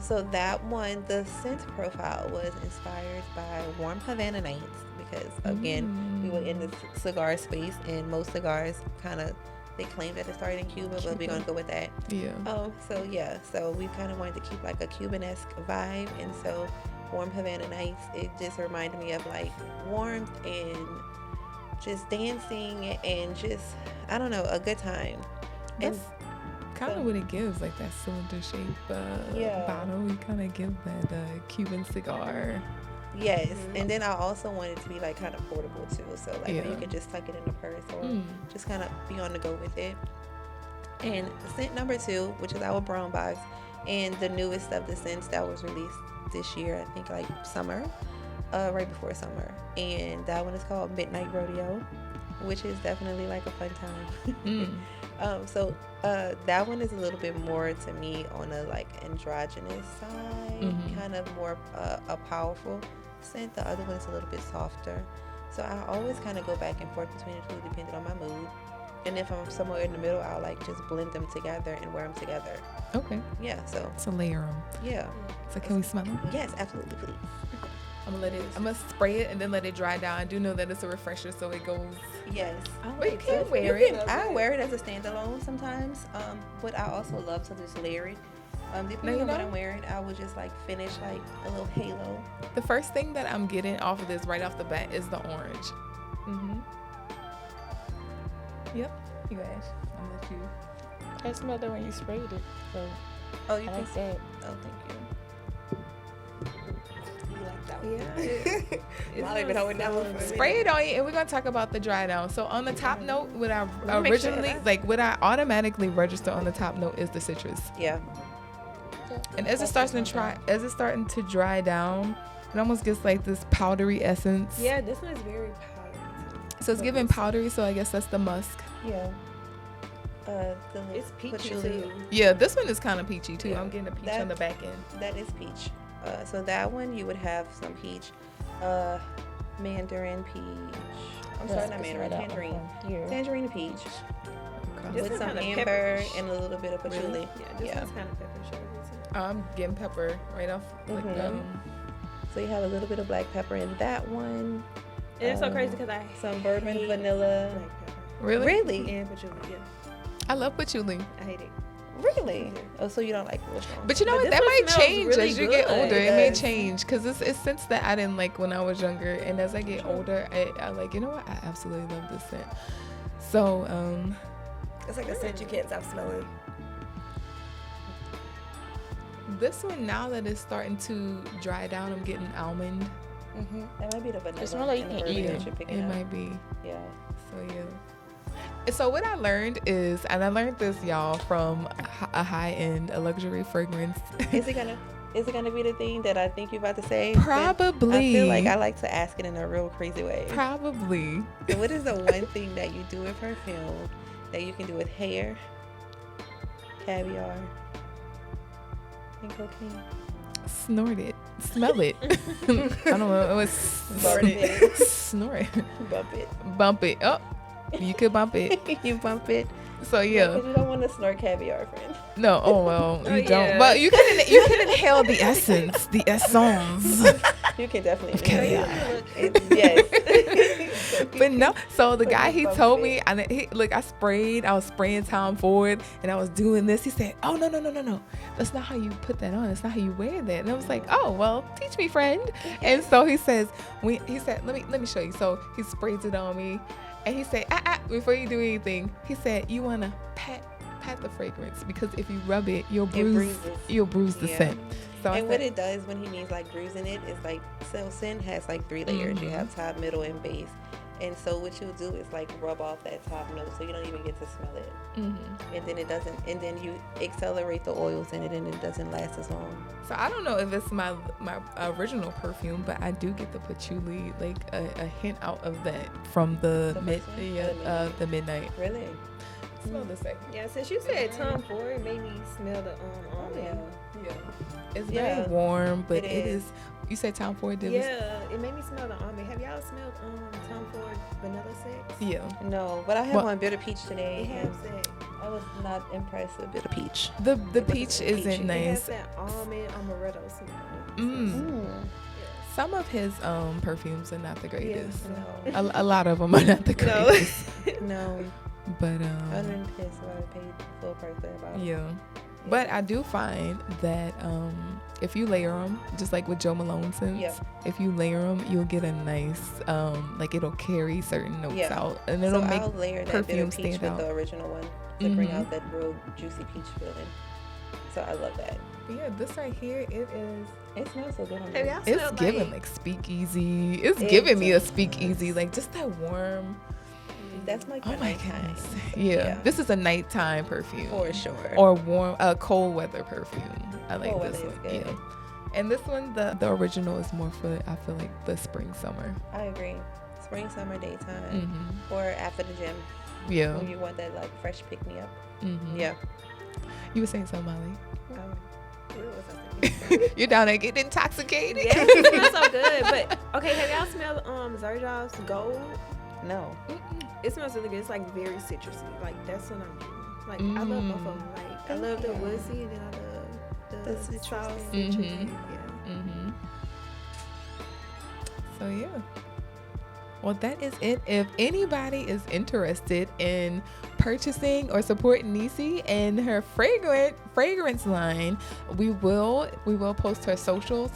So that one, the scent profile was inspired by Warm Havana Nights, because again, we were in the cigar space, and most cigars they claim that it started in Cuba, but we're gonna go with that. Yeah. So we kind of wanted to keep like a Cuban-esque vibe, and so Warm Havana Nights, it just reminded me of like warmth and just dancing and just, I don't know, a good time. kind of what it gives, like that cylinder shape bottle. You kind of give that Cuban cigar. Yes, and then I also want it to be like kind of portable too. So like Yeah. you can just tuck it in the purse or just kind of be on the go with it. And scent number 2, which is our brown box, and the newest of the scents that was released this year, I think like summer, right before summer. And that one is called Midnight Rodeo, which is definitely like a fun time. So that one is a little bit more to me on a like androgynous side, kind of more a powerful scent. The other one is a little bit softer. So I always kind of go back and forth between the two depending on my mood. And if I'm somewhere in the middle, I'll like just blend them together and wear them together. Okay. Yeah, so. So layer them. Yeah. So can we smell them? Yes, absolutely, please. I'm gonna spray it and then let it dry down. I do know that it's a refresher, so it goes. Yes. But you can wear it. I wear it as a standalone sometimes, but I also love to just layer it. Depending on what I'm wearing, I will just like finish like a little halo. The first thing that I'm getting off of this right off the bat is the orange. Yep. You guys, I'm let you. I smelled it when you sprayed it. So Oh, you I think like that. Oh, thank you. You like that one? Yeah. Molly been holding that one for me. Spray it on you, and we're gonna talk about the dry down. So on the top note, what I Make sure originally that- what I automatically register on the top note is the citrus. Yeah. And as it's starting to dry down, it almost gets like this powdery essence. Yeah, this one is very powdery. So it's giving powdery. So I guess that's the musk. Yeah. It's peachy patchouli. too. Yeah, this one is kind of peachy too. Yeah. I'm getting a peach That- on the back end. That is peach. So that one you would have some peach, mandarin peach. I'm sorry, not mandarin, tangerine. Tangerine and peach Okay. with one's some kinda amber pepperish. and a little bit of patchouli. Yeah, this one's kind of pepper sugar too. I'm getting pepper right off. Like, So you have a little bit of black pepper in that one. And it's so crazy because I Some bourbon hate vanilla. black pepper really? Really? and patchouli. Yeah, I love patchouli. I hate it. Really? Oh, so you don't like real strong. But you know But what? this That one might smells change really as you get good. older. It It may does. change because it's scents that I didn't like when I was younger, and as I get older, I like. You know what? I absolutely love this scent. So It's like a scent you can't stop smelling. this one, now that it's starting to dry down, I'm getting almond. That might be the vanilla. It smell like and you the can eat bourbon it. that you're picking It up. might be. Yeah. So yeah. So what I learned is, and I learned this, y'all, from a high-end, a luxury fragrance. Is it gonna be the thing that I think you're about to say? Probably. I feel like I like to ask it in a real crazy way. Probably. So what is the one thing that you do with perfume that you can do with hair, caviar, and cocaine? Snort it. Smell it. I don't know. It was Snort it. Snort it. Bump it. Bump it. Oh, you could bump it. You bump it. So yeah. Because you don't want to snort caviar, friend. No. Oh well. Oh, You don't. yeah. But you can inhale the essence. The essence. You can definitely. Okay. Yes. But no. So the guy, he Bump told it. me, and I was spraying Tom Ford, and I was doing this. He said, "Oh no. That's not how you put that on. That's not how you wear that." And I was like, "Oh well, teach me, friend." And so he says, let me show you. So he sprays it on me, and he said, before you do anything, he said, you wanna pat the fragrance, because if you rub it, you'll bruise the Yeah. scent. So And what it does when he means like bruising it is like, so scent has like 3 layers. You have top, middle, and base. And so what you'll do is like rub off that top note so you don't even get to smell it. And then it doesn't, and then you accelerate the oils in it and it doesn't last as long. So I don't know if it's my original perfume, but I do get the patchouli, like a hint out of that from the midnight. Really? Smell the second. Yeah, since you said Tom Ford, it made me smell the almond. Yeah. It's Yeah. very warm, but It it is. is. You said Tom Ford did this? Yeah, it made me smell the almond. Have y'all smelled Tom Ford Vanilla Sex? Yeah. No, but I have Well- one bitter peach today. It has and that. I was not impressed with bitter peach. The wasn't peach so isn't peachy. It has nice. that almond amaretto smell. Mm. Some of his perfumes are not the greatest. No. A lot of them are not the greatest. No. But Other than this, what I paid full price for that bottle. yeah. But I do find that if you layer them, just like with Joe Malone scents, Yeah. if you layer them, you'll get a nice, like it'll carry certain notes Yeah. out, and it'll So make I'll layer that bitter perfume peach stand with out. the original one to bring Mhm. out that real juicy peach feeling. So I love that. But yeah, this right here, it is. It smells so good on Have me. y'all It's smelled giving like speakeasy. It's It giving me a does. speakeasy, like just that warm. That's like Oh my my nighttime. goodness. Yeah. Yeah. This is a nighttime perfume. For sure. Or warm, cold weather perfume. I like Cold this weather one. is good. Yeah. And this one, the original is more for, I feel like, the spring, summer. I agree. Spring, summer, daytime, Mm-hmm. or after the gym Yeah. when you want that like fresh pick me up. Mm-hmm. Yeah. You were saying something, Molly? Oh, what was I thinking? You're down there getting intoxicated. Yeah, it smells so good. But okay, have y'all smelled Zerjov's Gold? No. It smells really good. It's like very citrusy. Like that's what I'm getting. Like I love both of them. Like I love the woodsy and then I love The the citrus. sauce. Mhm. Yeah. Mm-hmm. So yeah. Well, that is it. If anybody is interested in purchasing or supporting Neici and her fragrance line, we will post her socials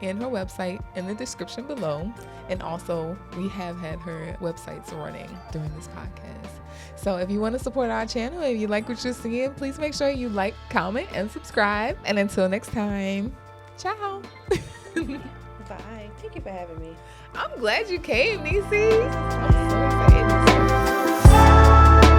and her website in the description below. And also, we have had her websites running during this podcast. So if you want to support our channel, if you like what you're seeing, please make sure you like, comment, and subscribe. And until next time, ciao. Bye. Thank you for having me. I'm glad you came, Neici. I'm so excited.